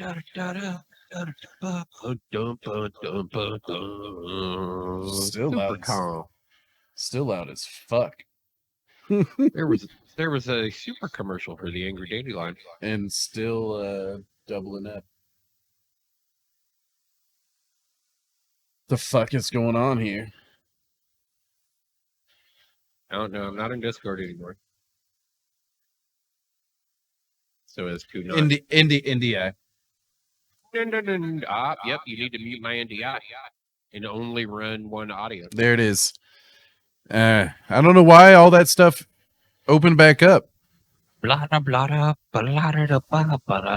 Still loud. Calm. Still loud as fuck. There was a super commercial for the Angry Dandelion. And still doubling up. The fuck is going on here? I don't know. I'm not in Discord anymore. So as to not. NDI. Yep, you need to mute my NDI and only run one audio. There it is. I don't know why all that stuff opened back up. Blah blah blah blah blah blah.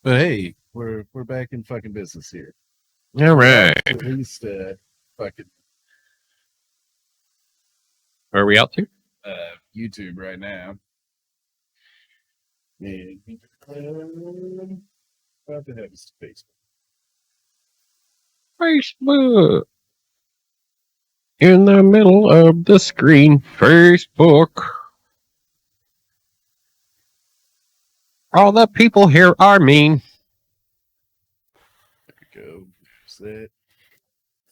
But hey, we're back in fucking business here. All right. At least fucking Where are we out to? YouTube right now. And about to have his Facebook. Facebook. In the middle of the screen, Facebook. All the people here are mean. There we go. There's that.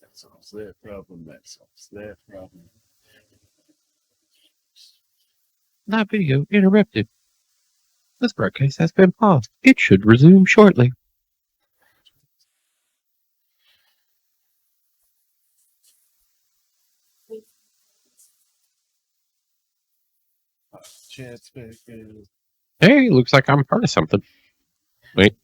That solves that problem. That solves that problem. That video interrupted. This broadcast has been paused. It should resume shortly. Chat's back in. Hey, looks like I'm part of something. Wait.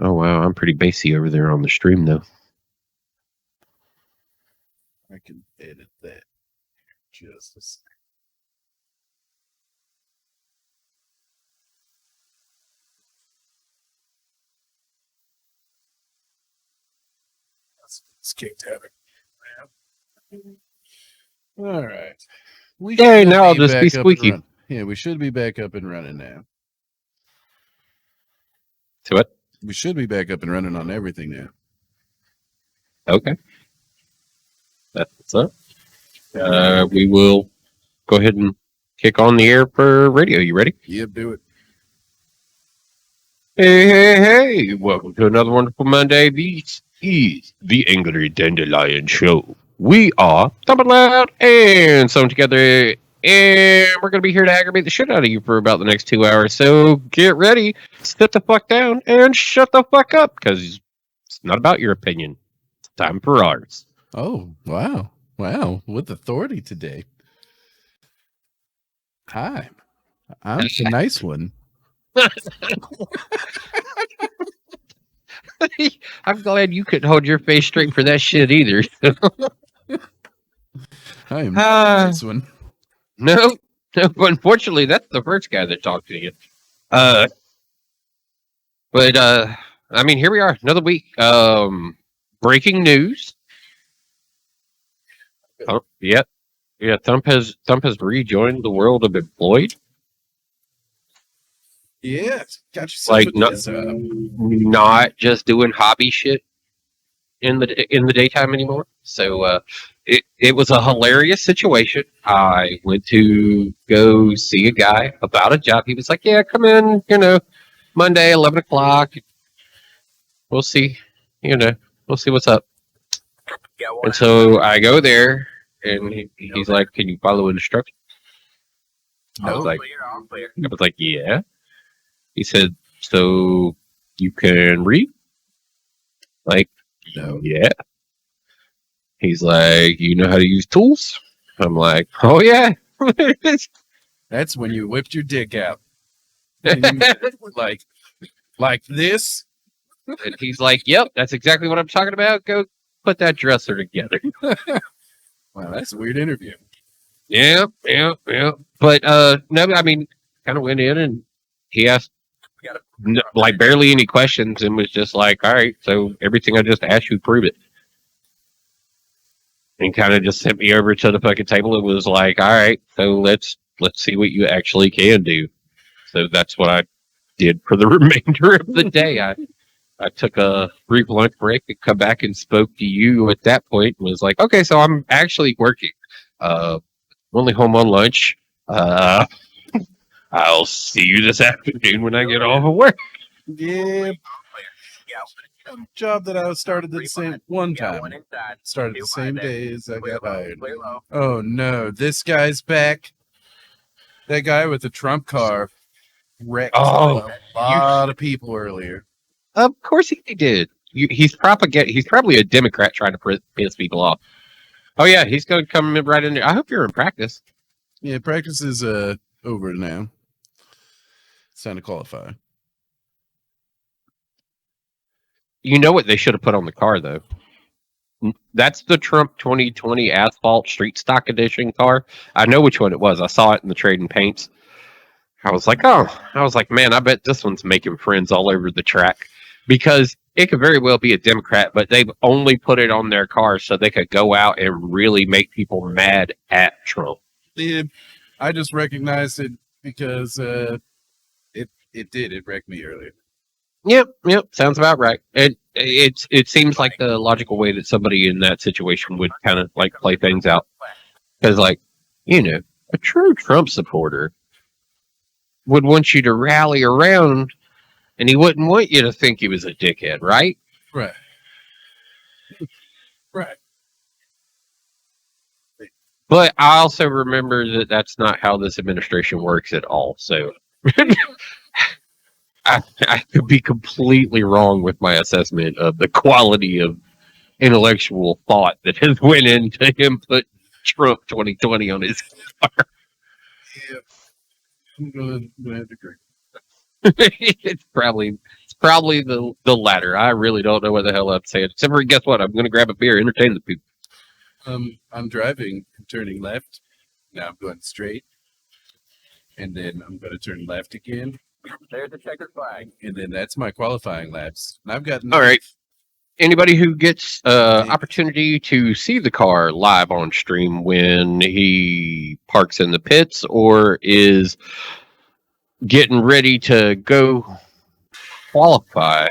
Oh, wow. I'm pretty bassy over there on the stream, though. I can edit that just a second. It's kicked out of. All right. Hey, now I'll just be back up and squeaky. run. Yeah, we should be back up and running now. To what? We should be back up and running on everything now. Okay. That's what's up. We will go ahead and kick on the air for radio. You ready? Yep, do it. Hey. Welcome to another wonderful Monday. This is the Angry Dandelion Show. We are thumping loud and sewn together, and we're going to be here to aggravate the shit out of you for about the next 2 hours. So get ready, sit the fuck down, and shut the fuck up, because it's not about your opinion. It's time for ours. Oh, wow. Wow. With authority today. Hi. I'm the nice one. I'm glad you couldn't hold your face straight for that shit either. I am the nice one. No, unfortunately, that's the first guy that talked to you. But I mean, here we are, another week. Breaking news. Yeah. Thump has rejoined the world of employed. Yeah, got yourself Like a not just doing hobby shit in the daytime anymore. So it was a hilarious situation. I went to go see a guy about a job. He was like, "Yeah, come in, Monday, 11 o'clock. We'll see, we'll see what's up." And so I go there, and he's like, "Can you follow instructions?" I was like, "Yeah." He said, "So you can read?" Like, No. Yeah. He's like, "You know how to use tools?" I'm like, "Oh yeah." That's when you whipped your dick out. like this. And he's like, "Yep, that's exactly what I'm talking about. Go put that dresser together." Wow, that's a weird interview. Yeah. But no, I mean, kind of went in and he asked like barely any questions and was just like, "All right, so everything I just asked you, prove it." And kind of just sent me over to the fucking table and was like, "All right, so let's see what you actually can do." So that's what I did for the remainder of the day. I took a brief lunch break and come back and spoke to you at that point and was like, okay, so I'm actually working. I'm only home on lunch. I'll see you this afternoon when I get off of work. Yeah. Job that I started the same one time. Started the same day as I got hired. Oh no, this guy's back. That guy with the Trump car wrecked a lot of people earlier. Of course he did. He's probably a Democrat trying to piss people off. Oh yeah, he's going to come right in there. I hope you're in practice. Yeah, practice is over now. It's time to qualify. You know what they should have put on the car, though? That's the Trump 2020 Asphalt Street Stock Edition car. I know which one it was. I saw it in the Trade and Paints. I was like, man, I bet this one's making friends all over the track. Because it could very well be a Democrat, but they've only put it on their car so they could go out and really make people mad at Trump. Yeah, I just recognized it because it wrecked me earlier. Yep, sounds about right. It seems like the logical way that somebody in that situation would kind of like play things out. Because, like, a true Trump supporter would want you to rally around, and he wouldn't want you to think he was a dickhead, right? Right. Right. But I also remember that that's not how this administration works at all. So I could be completely wrong with my assessment of the quality of intellectual thought that has went into him put Trump 2020 on his car. Yeah. I'm gonna have to agree. It's probably the latter. I really don't know what the hell I'm saying. Except for, guess what? I'm going to grab a beer, entertain the people. I'm driving, turning left. Now I'm going straight, and then I'm going to turn left again. There's the checkered flag, and then that's my qualifying laps. And I've got all right. Anybody who gets opportunity to see the car live on stream when he parks in the pits or is getting ready to go qualify,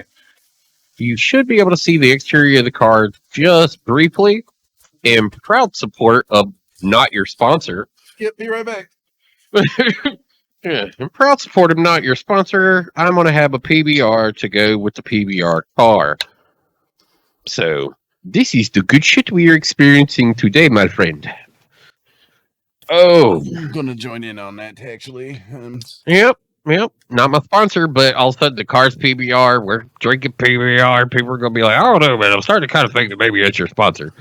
you should be able to see the exterior of the car just briefly. In proud support of Not Your Sponsor. Yep, be right back. Yeah, in proud support of Not Your Sponsor, I'm going to have a PBR to go with the PBR car. So, this is the good shit we are experiencing today, my friend. Oh. I'm going to join in on that, actually. Yep. Not my sponsor, but all of a sudden the car's PBR. We're drinking PBR. People are going to be like, I don't know, man. I'm starting to kind of think that maybe it's your sponsor.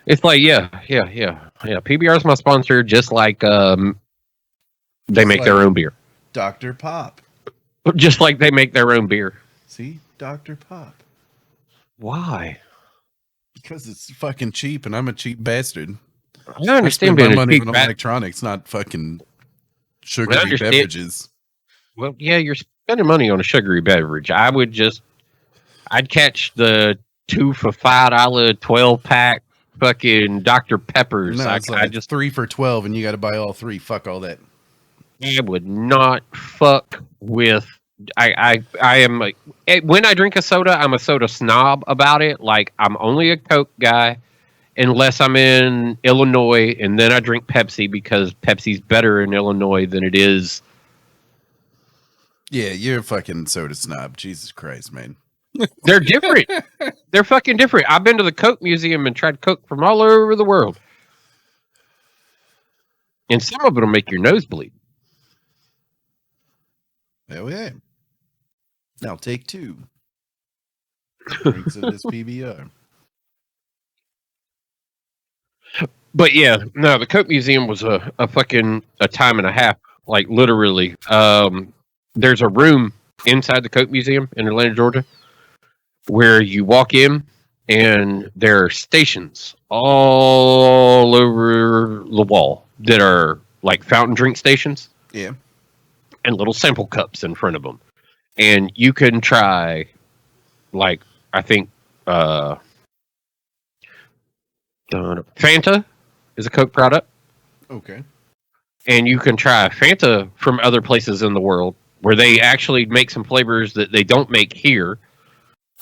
It's like, yeah. PBR is my sponsor, just like they make their own beer. Dr. Pop. Just like they make their own beer. See? Dr. Pop. Why? Because it's fucking cheap, and I'm a cheap bastard. I understand being my money on electronics, not fucking sugary beverages. Well, yeah, you're spending money on a sugary beverage. I'd catch the 2 for $5 12-pack fucking Dr. Peppers. No, I just 3 for $12, and you got to buy all 3. Fuck all that. I would not fuck with. I am like, when I drink a soda, I'm a soda snob about it. Like, I'm only a Coke guy unless I'm in Illinois, and then I drink Pepsi because Pepsi's better in Illinois than it is. Yeah, you're a fucking soda snob. Jesus Christ, man. They're different. They're fucking different. I've been to the Coke Museum and tried Coke from all over the world. And some of it will make your nose bleed. Hell yeah. Now take 2. Drinks of this PBR. But yeah, no, the Coke Museum was a fucking time and a half. Like, literally. There's a room inside the Coke Museum in Atlanta, Georgia, where you walk in and there are stations all over the wall that are like fountain drink stations. Yeah. And little sample cups in front of them. And you can try, like, I think, Fanta is a Coke product. Okay. And you can try Fanta from other places in the world where they actually make some flavors that they don't make here.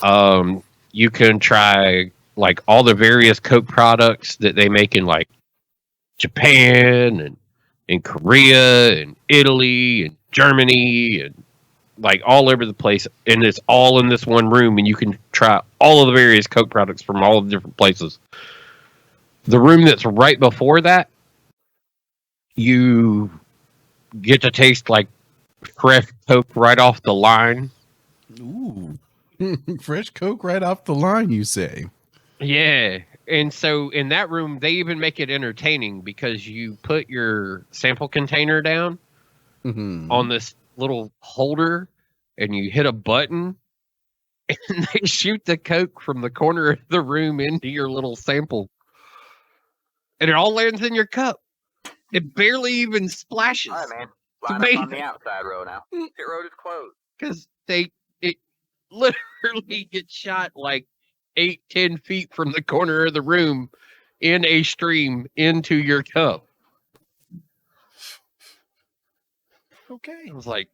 You can try like all the various Coke products that they make in like Japan and in Korea and Italy and Germany and like all over the place, and it's all in this one room, and you can try all of the various Coke products from all the different places. The room that's right before that, you get to taste like fresh Coke right off the line. Ooh. Fresh Coke right off the line, you say? Yeah. And so in that room, they even make it entertaining because you put your sample container down on this little holder and you hit a button and they shoot the Coke from the corner of the room into your little sample. And it all lands in your cup. It barely even splashes. All right, man. Line up on the outside row now. Pit road is closed. Because it literally gets shot like 8-10 feet from the corner of the room in a stream into your cup. Okay. I was like,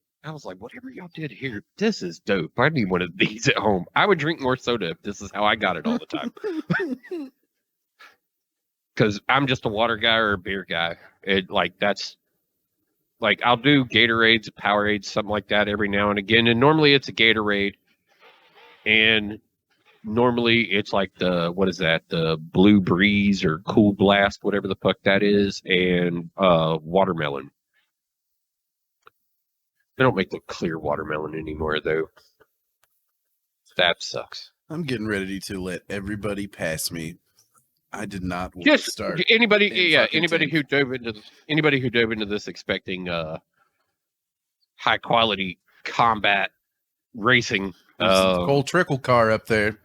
whatever y'all did here, this is dope. I need one of these at home. I would drink more soda if this is how I got it all the time. Because I'm just a water guy or a beer guy. That's like I'll do Gatorades, Powerades, something like that every now and again. And normally it's a Gatorade. And normally it's like the Blue Breeze or Cool Blast, whatever the fuck that is, and watermelon. They don't make the clear watermelon anymore, though. That sucks. I'm getting ready to let everybody pass me. I did not want Just to start. anybody who dove into this expecting high quality combat racing. Cole Trickle car up there.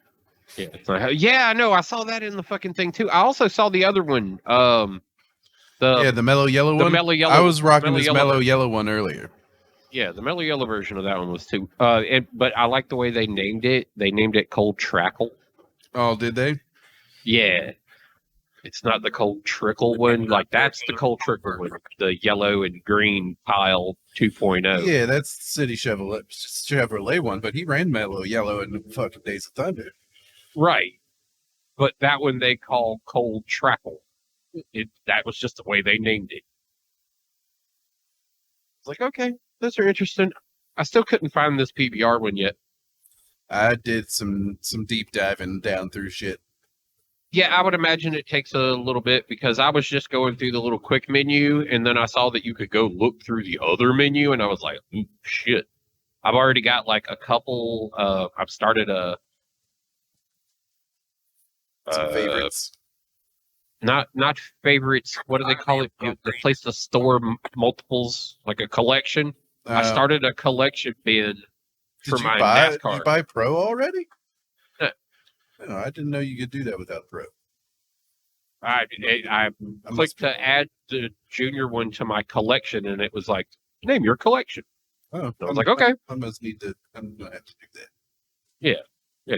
Yeah, I know. I saw that in the fucking thing too. I also saw the other one. The mellow yellow one. Mellow yellow. I was rocking this mellow yellow one earlier. Yeah, the mellow yellow version of that one was too. But I like the way they named it. They named it Cold Trackle. Oh, did they? Yeah. It's not the Cold Trickle one. Like, that's the Cold Trickle one. The yellow and green pile 2.0. Yeah, that's City Chevrolet one, but he ran mellow yellow in the fucking Days of Thunder. Right. But that one they call Cold Trackle. That was just the way they named it. It's like, okay, those are interesting. I still couldn't find this PBR one yet. I did some deep diving down through shit. Yeah, I would imagine it takes a little bit because I was just going through the little quick menu and then I saw that you could go look through the other menu and I was like, ooh, shit. I've already got like a couple, I've started some favorites. Not favorites. What do they call it? The place to store multiples, like a collection. I started a collection bin for my NASCAR. Did you buy Pro already? No. No, I didn't know you could do that without Pro. I clicked to add the junior one to my collection, and it was like, name your collection. Oh, I was like, okay. I'm gonna have to do that. Yeah.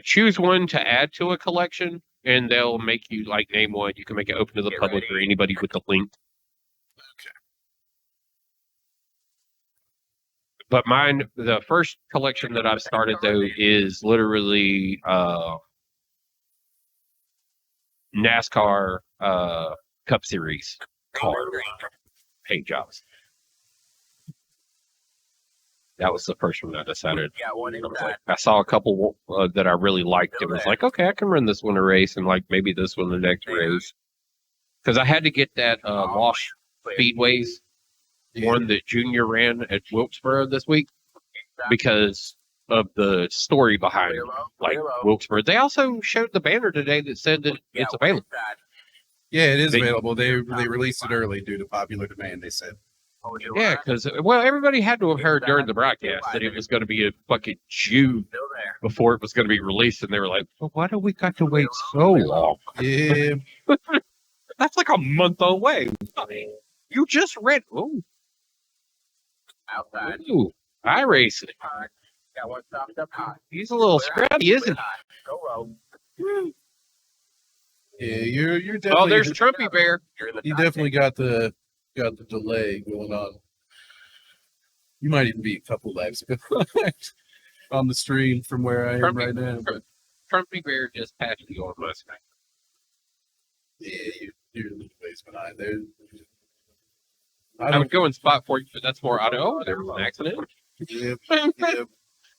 Choose one to add to a collection, and they'll make you like name one. You can make it open to the public or anybody with the link. Okay. But mine, the first collection that I've started though is literally NASCAR Cup Series car paint jobs. That was the first one I decided. I saw a couple that I really liked. It was like, okay, I can run this one a race and like maybe this one the next race. Because I had to get that Lost Speedways one that Junior ran at Wilkesboro this week because of the story behind like Wilkesboro. They also showed the banner today that said that it's available. Yeah, it is available. They released it early due to popular demand, they said. Yeah, because, well, everybody had to have heard during the broadcast that it was going to be a fucking June before it was going to be released, and they were like, well, why do we got to wait so long? Yeah. That's like a month away. You just read. Ooh. Outside. Ooh, iRacing. Got one stopped up high. He's a little scrappy, isn't he? Go roll. Yeah, you're definitely. Oh, there's Trumpy Bear. You definitely got the delay going on. You might even be a couple laps on the stream from where I am right now. But Trumpy Bear just passed you on my screen. Yeah, you're a little ways behind there. I would go in spot for you, but that's more auto. Oh, there was an accident. Yep, yep.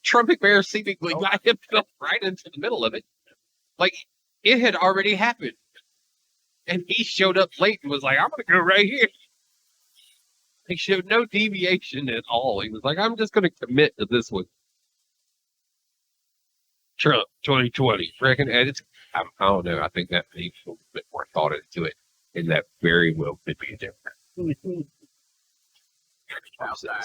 Trumpet Bear seemingly got himself right into the middle of it. Like, it had already happened. And he showed up late and was like, I'm going to go right here. He showed no deviation at all. He was like, I'm just going to commit to this one. Trump 2020. Reckon edits. I don't know. I think that needs a little bit more thought into it. And that very well could be different. Outside.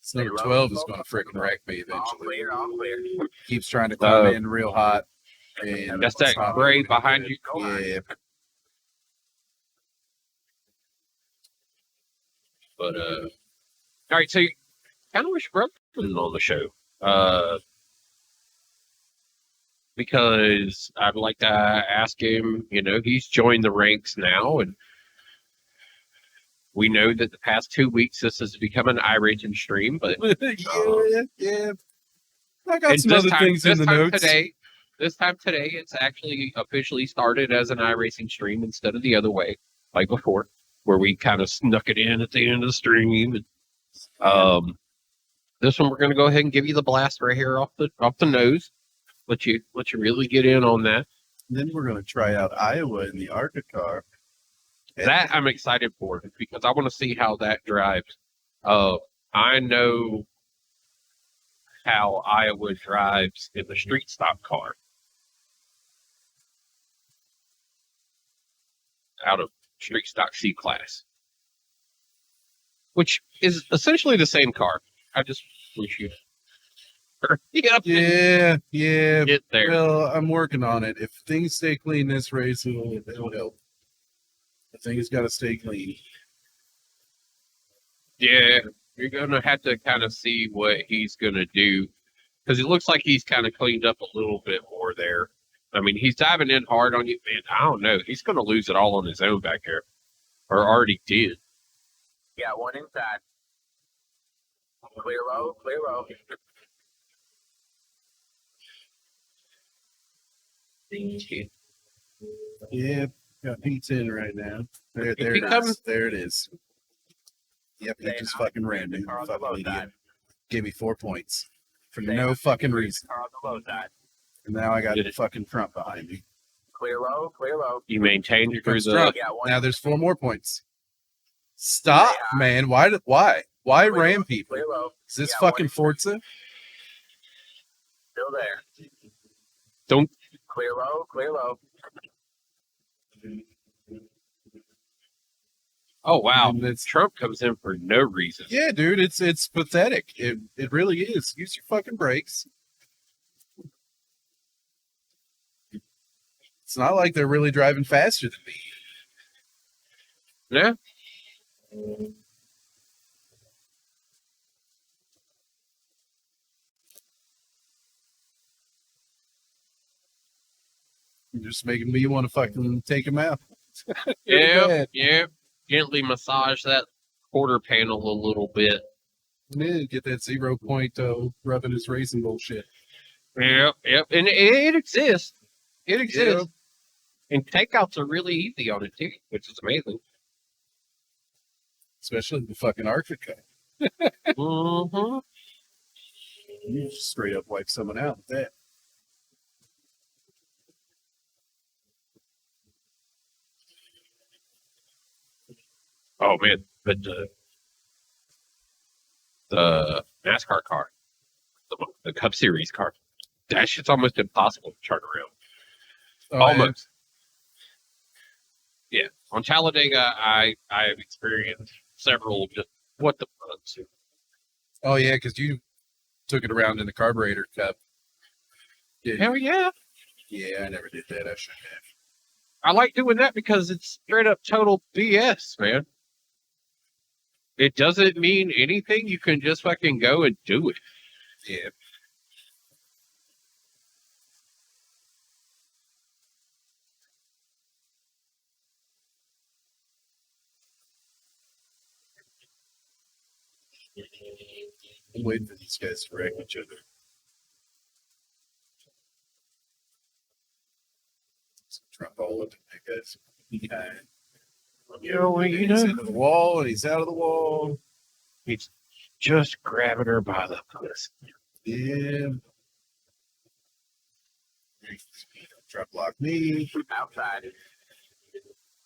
This number 12 is going to freaking wreck me All eventually. clear, all clear. Keeps trying to come in real hot. And That's that it's not gray moving behind good. you. Yeah. But, all right, so kind of wish Brooke was on the show. Because I'd like to ask him, he's joined the ranks now, and we know that the past 2 weeks this has become an iRacing stream, but yeah. I got and some other things in the notes. This time today, it's actually officially started as an iRacing stream instead of the other way, like before, where we kind of snuck it in at the end of the stream. And, this one we're going to go ahead and give you the blast right here off the nose. Let you really get in on that. And then we're going to try out Iowa in the ARCA car. That I'm excited for because I want to see how that drives. I know how Iowa drives in the street stock car out of street stock C class, which is essentially the same car. I just wish you Yeah. get there. Well, I'm working on it. If things stay clean this race, it'll help. The thing's got to stay clean. Yeah, you're going to have to kind of see what he's going to do because it looks like he's kind of cleaned up a little bit more there. I mean, he's diving in hard on you, man. I don't know. He's going to lose it all on his own back there, or already did. Yeah, one inside. Clear low, clear low. Yeah, got Pete's in right now. There he it comes- is. There it is. Yep, he Stay just high. fucking ran me. Car on the Fucking low idiot. side. Gave me 4 points for Stay no high. fucking reason. Car on the low side. And now I got Did the it. fucking front behind me. Clear low, clear low. You maintained Here through comes the. Trump. Yeah, one. Now there's 4 more points. Stop, man. Why Clear ram low, people? Clear low. Is this Yeah, fucking one. Forza? Still there. Don't. Clear low, clear low. Oh wow, And it's- Trump comes in for no reason. Yeah, dude, it's pathetic. It really is. Use your fucking brakes. It's not like they're really driving faster than me. Yeah. You're just making me want to fucking take him out. Yeah. bad. Yeah. Gently massage that quarter panel a little bit. Yeah, get that 0 point rubbing his racing bullshit. Yep. Yep. And it exists. It exists. Yeah. And takeouts are really easy on it too, which is amazing. Especially the fucking Arctic car. Mm-hmm. You just straight up wipe someone out with that. Oh man, but the NASCAR car, the Cup Series car, that shit's almost impossible to turn around. Oh, Almost. Yeah. On Talladega, I have experienced several just what the fuck. Oh yeah, because you took it around in the carburetor cup. Yeah, Hell yeah. yeah, I never did that. I should have. I like doing that because it's straight up total BS, man. It doesn't mean anything. You can just fucking go and do it. Yeah. I'm waiting for these guys to wreck each other. Trump all up in that guy's behind. He's into the wall, and he's out of the wall. He's just grabbing her by the pussy. Yeah. Trump block me. Outside.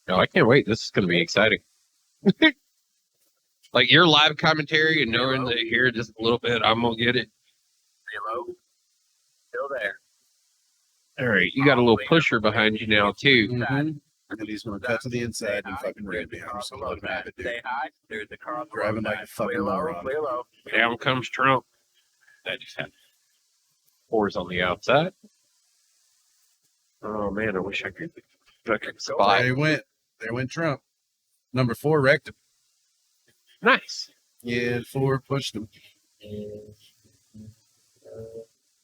No, I can't wait. This is going to be exciting. Like your live commentary and knowing that here just a little bit, I'm going to get it. Hello. Still there. All right, you got a little pusher behind you now, too. Mm-hmm. And he's going to cut to the inside and fucking ram me. I'm just going to let him have it, dude. Say hi. There's the car on the Driving road like side. a fucking Way low, moron. way low. Down comes Trump. That just happened. Four's on the outside. Oh, man, I wish I could fucking spot. There he went. There went Trump. Number 4 wrecked him. Nice. Yeah, 4 pushed him.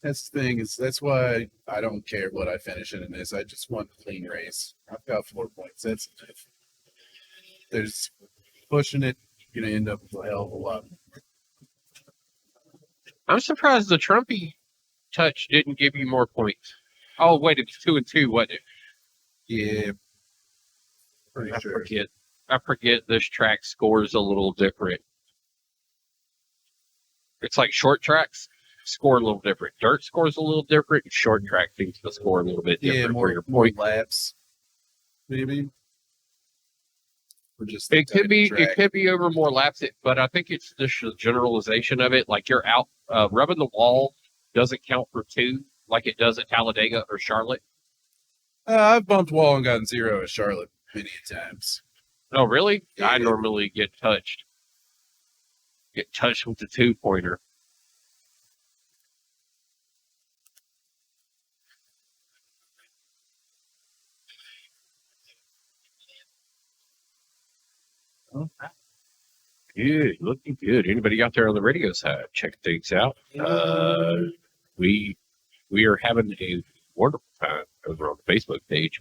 That's the thing, is that's why I don't care what I finish in this. I just want a clean race. I've got 4 points. That's enough. There's pushing it, you're gonna end up with a hell of a lot. I'm surprised the Trumpy touch didn't give you more points. Oh, wait, it's 2 and 2, wasn't it? Yeah. Pretty sure. I forget this track scores a little different. It's like short tracks score a little different. Dirt scores a little different. And short track seems to score a little bit different. Yeah, for more, your more point. laps. Maybe. Or just It could be track. it could be over more laps, but I think it's just a generalization of it. Like you're out rubbing the wall doesn't count for 2 like it does at Talladega or Charlotte. I've bumped wall and gotten 0 at Charlotte many times. Oh, really? Yeah. I normally get touched. Get touched with the 2-pointer. Good, looking good. Anybody out there on the radio side, check things out. We are having a wonderful time over on the Facebook page,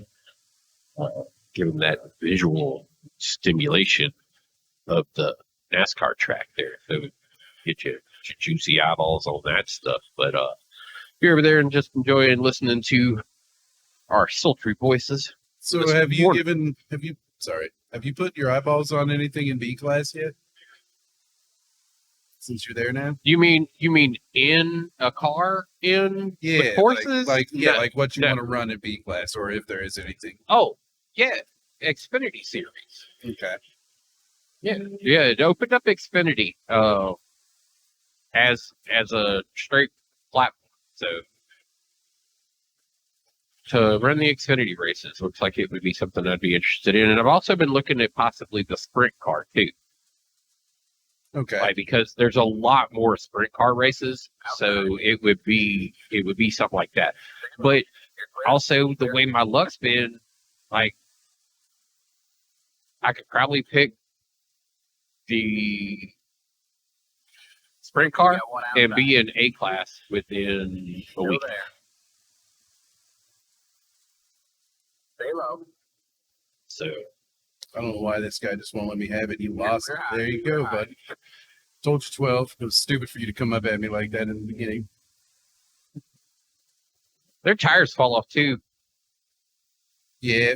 giving that visual stimulation of the NASCAR track there. So get your juicy eyeballs on that stuff. But if you're over there and just enjoying listening to our sultry voices. So This have you morning- put your eyeballs on anything in B class yet? Since you're there now? You mean in a car in the Yeah, courses? No. like what you No. want to run in B class, or if there is anything. Oh, yeah. Xfinity series. Okay. Yeah. It opened up Xfinity as a straight platform. So to run the Xfinity races looks like it would be something I'd be interested in. And I've also been looking at possibly the sprint car too. Okay. Like, because there's a lot more sprint car races, so it would be something like that. But also the way my luck's been, like I could probably pick the sprint car and be in A class within a week. There. Stay low. So I don't know why this guy just won't let me have it. You lost it. There you go, bud. Told you 12. It was stupid for you to come up at me like that in the beginning. their tires fall off too. Yeah.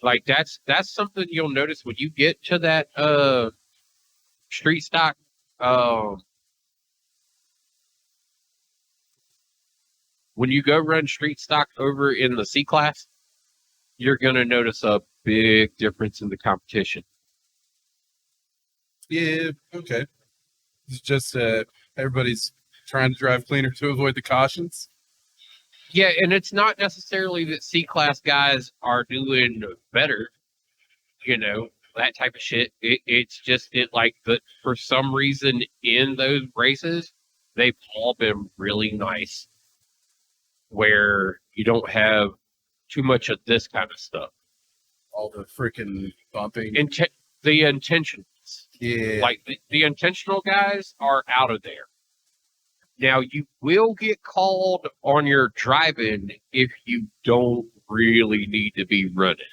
Like that's something you'll notice when you get to that street stock when you go run street stock over in the C class, you're gonna notice a big difference in the competition. Yeah. Okay. It's just everybody's trying to drive cleaner to avoid the cautions. Yeah, and it's not necessarily that C class guys are doing better, that type of shit. It's just that for some reason in those races, they've all been really nice, where you don't have too much of this kind of stuff. All the freaking bumping. The intentionals, Yeah. like the intentional guys, are out of there. Now, you will get called on your driving if you don't really need to be running.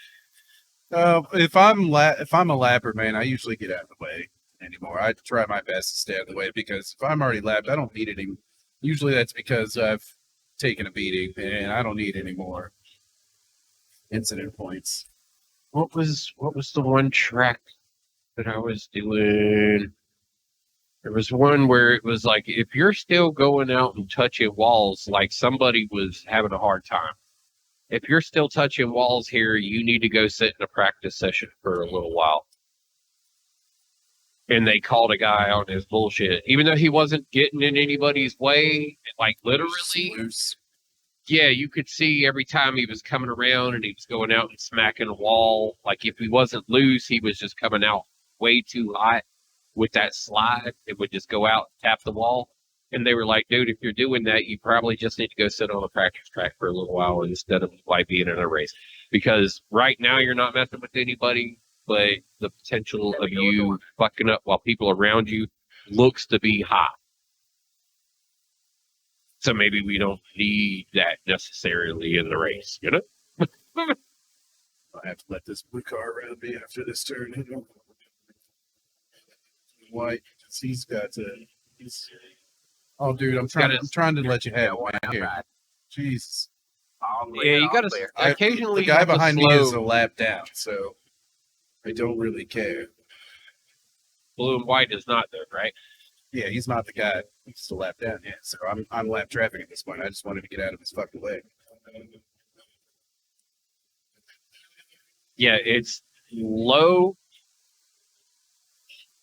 If I'm a lapper, man, I usually get out of the way anymore. I try my best to stay out of the way because if I'm already lapped, I don't need it anymore. Usually that's because I've taking a beating, and I don't need any more incident points. What was the one track that I was doing? There was one where it was like, if you're still going out and touching walls, like somebody was having a hard time. If you're still touching walls here, you need to go sit in a practice session for a little while. And they called a guy on his bullshit, even though he wasn't getting in anybody's way, like literally. Loose. Yeah, you could see every time he was coming around and he was going out and smacking a wall. Like if he wasn't loose, he was just coming out way too hot with that slide. It would just go out and tap the wall. And they were like, dude, if you're doing that, you probably just need to go sit on a practice track for a little while instead of like being in a race. Because right now you're not messing with anybody, but the potential of you fucking up while people around you looks to be high. So maybe we don't need that necessarily in the race, you know? I have to let this blue car around me after this turn. White, he's got to. Oh, dude, I'm trying to let you have it, man. Here. Jesus. Yeah, you gotta occasionally. The guy behind me is a lap down, so I don't really care. Blue and white is not there, right? Yeah, he's not the guy. He's a lap down yet, so I'm lap traffic at this point. I just wanted to get out of his fucking way. Yeah, it's low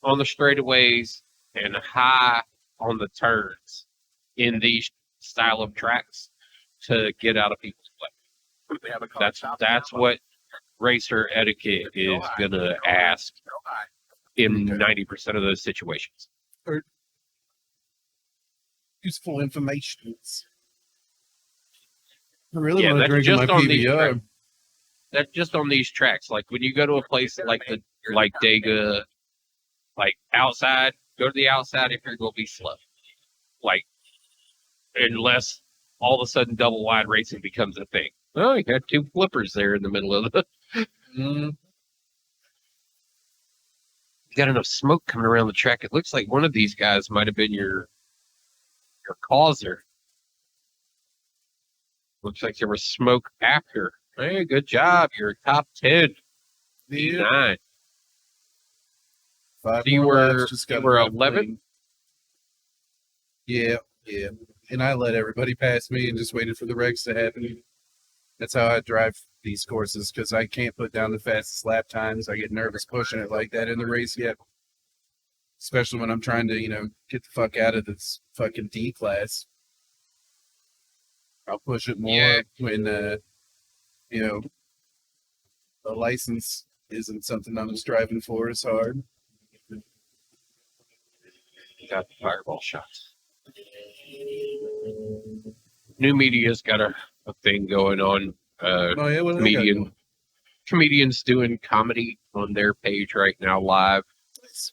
on the straightaways and high on the turns in these style of tracks to get out of people's way. That's what racer etiquette is gonna ask in 90% of those situations. Useful information. I really Yeah, want to that's drink in my just on these PBR. That's just on these tracks. Like when you go to a place like Dega, like outside, go to the outside if you're going to be slow. Like, unless all of a sudden double wide racing becomes a thing. Oh, you got two flippers there in the middle of the. You got enough smoke coming around the track. It looks like one of these guys might have been your causer. Looks like there was smoke after. Hey, good job. You're top 10. Yeah. 9. Five So you more were laps, just you gotta were drive 11? clean. Yeah. And I let everybody pass me and just waited for the wrecks to happen. That's how I drive these courses, because I can't put down the fastest lap times. I get nervous pushing it like that in the race yet. Especially when I'm trying to, get the fuck out of this fucking D class. I'll push it more when, the license isn't something I'm striving for as hard. Got the fireball shots. New media's got a thing going on. Oh yeah, what do they got going? Comedians doing comedy on their page right now live.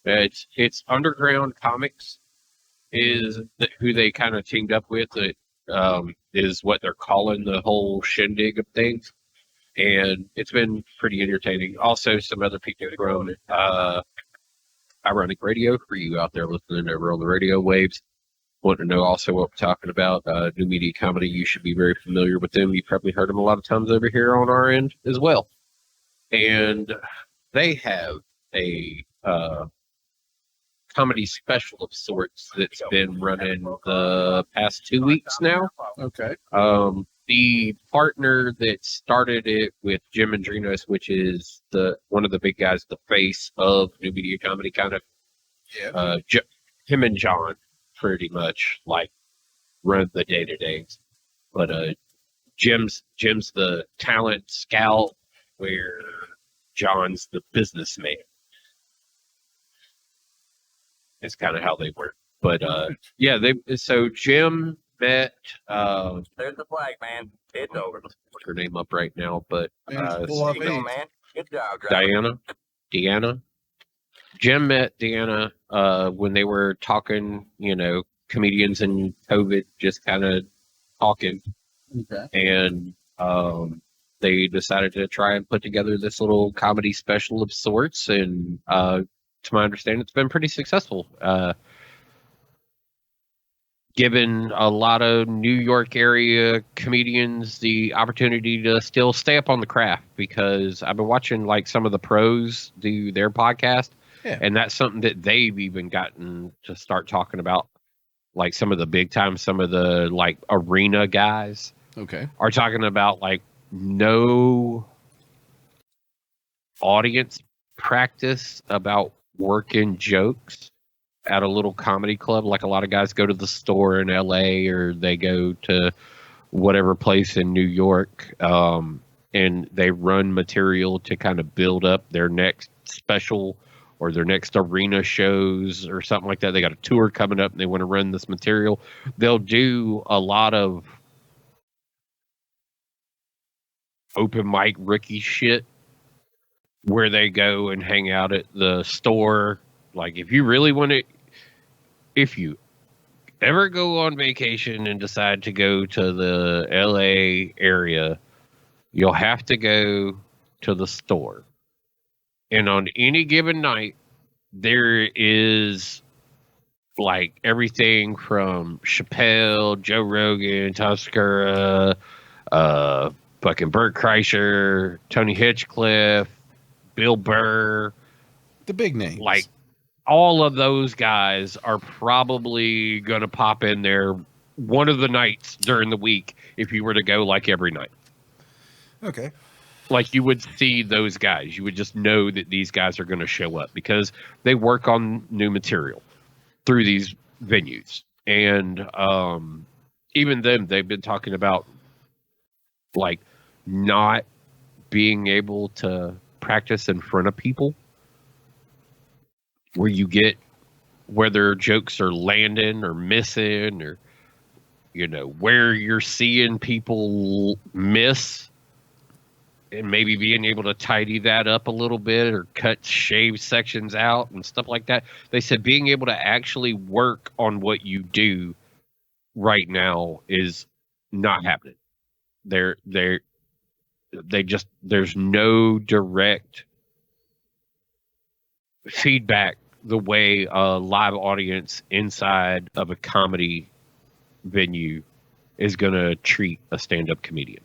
It's Underground Comics is who they kind of teamed up with. It is what they're calling the whole shindig of things, and it's been pretty entertaining. Also, some other people from IroniqRadio for you out there listening over on the radio waves. Want to know also what we're talking about? New media comedy. You should be very familiar with them. You've probably heard them a lot of times over here on our end as well. And they have a comedy special of sorts that's been running the past 2 weeks now. Okay. The partner that started it with Jim Andrinos, which is one of the big guys, the face of new media comedy, kind of. Yeah. Him and John pretty much like run the day-to-days. But Jim's the talent scout, where John's the businessman. It's kind of how they work. But so Jim met There's the flag, man. It's over. look her name up right now, but Pull off There you go, eight. man. Good job, driver. Deanna. Jim met Deanna when they were talking, comedians and COVID, just kind of talking. Okay. And they decided to try and put together this little comedy special of sorts. And to my understanding, it's been pretty successful. given a lot of New York area comedians the opportunity to still stay up on the craft, because I've been watching like some of the pros do their podcast, and that's something that they've even gotten to start talking about. Like some of the big time, some of the like arena guys are talking about like no audience practice about working jokes at a little comedy club. Like a lot of guys go to the store in LA, or they go to whatever place in New York, and they run material to kind of build up their next special or their next arena shows or something like that. They got a tour coming up and they want to run this material. They'll do a lot of open mic rookie shit where they go and hang out at the store. Like if you really want to, if you ever go on vacation and decide to go to the LA area, you'll have to go to the store. And on any given night, there is like everything from Chappelle, Joe Rogan, Tom Segura, fucking Bert Kreischer, Tony Hinchcliffe, Bill Burr. The big names. Like all of those guys are probably going to pop in there one of the nights during the week if you were to go like every night. Okay. Like you would see those guys. You would just know that these guys are going to show up because they work on new material through these venues. And even them, they've been talking about like not being able to practice in front of people, where you get whether jokes are landing or missing, or where you're seeing people miss, and maybe being able to tidy that up a little bit or shave sections out and stuff like that. They said being able to actually work on what you do right now is not happening. There's no direct feedback the way a live audience inside of a comedy venue is going to treat a stand-up comedian.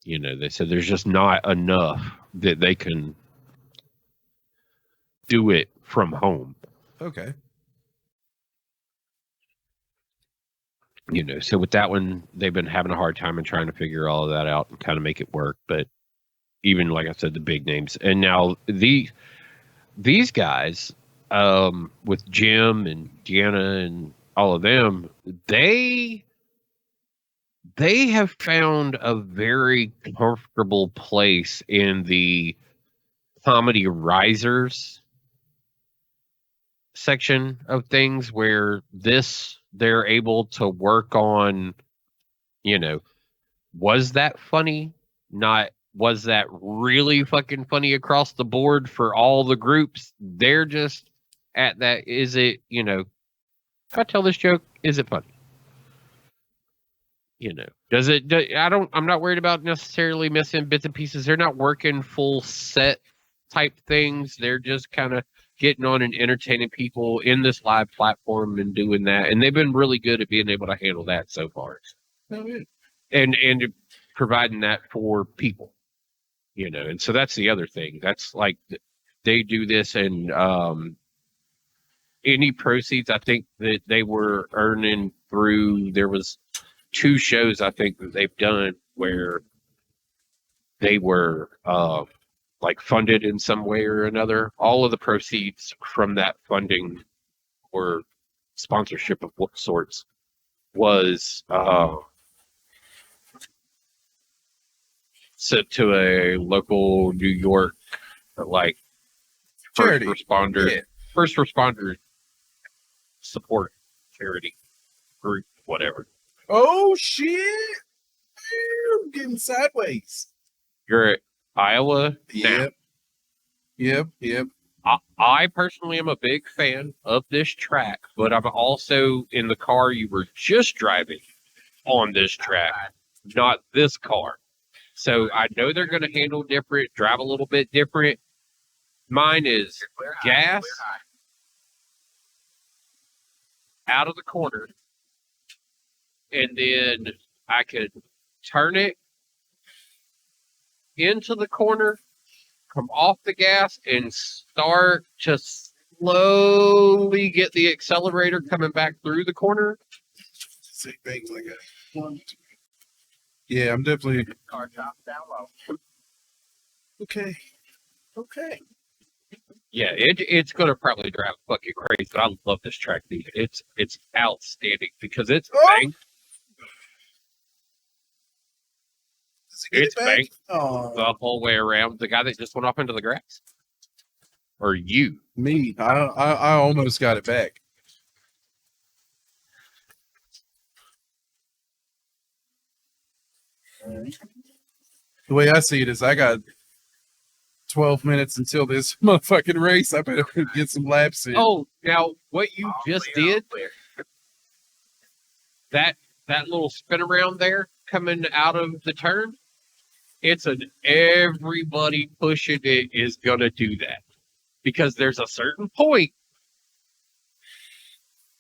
They said there's just not enough that they can do it from home. Okay. So with that one, they've been having a hard time and trying to figure all of that out and kind of make it work. But even, like I said, the big names. And now these guys, with Jim and Deanna and all of them, they have found a very comfortable place in the comedy risers section of things, where they're able to work on, was that funny? Not, was that really fucking funny across the board for all the groups? They're just at that, is it, if I tell this joke, is it funny? I'm not worried about necessarily missing bits and pieces. They're not working full set type things. They're just kind of getting on and entertaining people in this live platform and doing that. And they've been really good at being able to handle that so far. Oh, yeah. And providing that for people, and so that's the other thing. That's like, they do this, and any proceeds, I think that they were earning through, there was 2 shows I think that they've done where they were like funded in some way or another. All of the proceeds from that funding or sponsorship of what sorts was sent to a local New York like Charity. first responder support charity group, whatever. Oh shit! I'm getting sideways. You're at Iowa now. Yep. I personally am a big fan of this track, but I'm also in the car you were just driving on this track, not this car. So I know they're going to handle different, drive a little bit different. Mine is gas out of the corner, and then I could turn it into the corner, come off the gas, and start to slowly get the accelerator coming back through the corner. Say things like that. Yeah, I'm definitely Car top down low. okay. Okay. Yeah, it's gonna probably drive fucking crazy, but I love this track, dude. It's outstanding because it's banked. Does he get It's it back? banked Oh, the whole way around. The guy that just went off into the grass, or you? me. I almost got it back. The way I see it is I got 12 minutes until this motherfucking race. I better get some laps in. Oh, now what you just did, that little spin around there coming out of the turn, it's an everybody pushing it is gonna do that because there's a certain point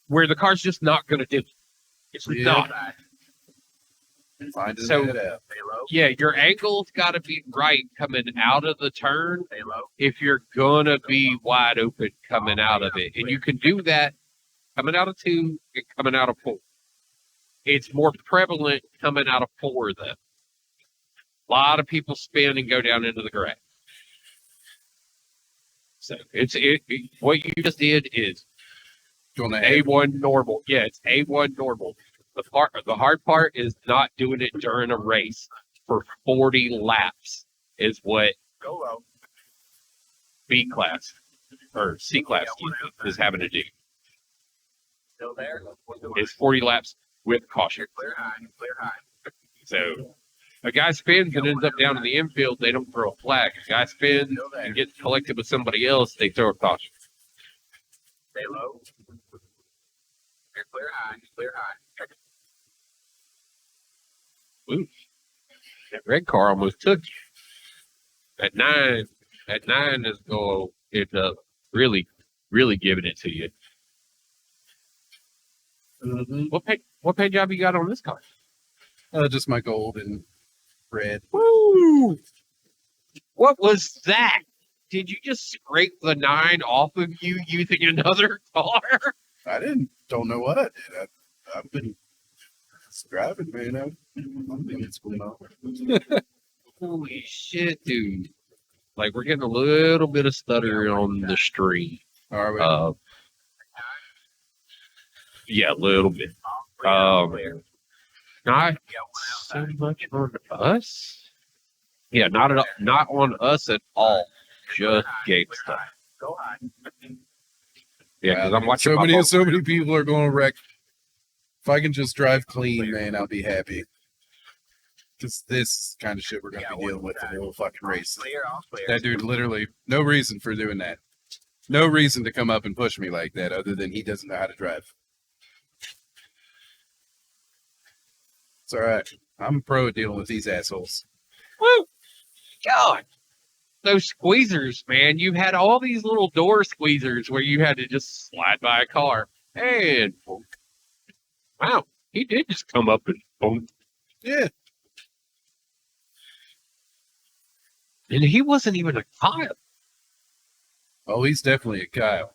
where the car's just not gonna do it. It's Yeah. not. Finding So- that out. Stay low. Yeah, your angle's got to be right coming out of the turn Stay low. if you're gonna be wide open coming out of it, and you can do that coming out of 2 and coming out of 4. It's more prevalent coming out of 4 though. A lot of people spin and go down into the grass. So what you just did is Going to A1 normal. Yeah, it's A1 normal. The hard part is not doing it during a race for 40 laps is what Go low. B class or C class is having to do. Still there. It's 40 laps with caution. Clear high. Clear high. So a guy spins and ends up down in the infield, they don't throw a flag. A guy spins and gets collected with somebody else, they throw a caution. Stay low. Clear high. Clear high. Ooh, that red car almost took you. At 9 is going to end up really giving it to you. Mm-hmm. What paint job you got on this car? Just my gold and red. Woo! What was that? Did you just scrape the 9 off of you using another car? I don't know what I did. I've been driving, man. I think it's cool now. Holy shit, dude. Like, we're getting a little bit of stutter on the stream. All right. Yeah, a little bit. Not so much on us. Yeah, not on us at all. Just GameStop. Go high. Yeah, because I'm watching so many people are going to wreck. If I can just drive clean, man, I'll be happy. Because this kind of shit we're going to be dealing with in the whole fucking race. Clear. All clear. That dude literally, no reason for doing that. No reason to come up and push me like that other than he doesn't know how to drive. It's all right. I'm a pro at dealing with these assholes. Woo! God. Those squeezers, man. You had all these little door squeezers where you had to just slide by a car. And boom. Wow, he did just come up and boom. Yeah. And he wasn't even a Kyle. Oh, he's definitely a Kyle.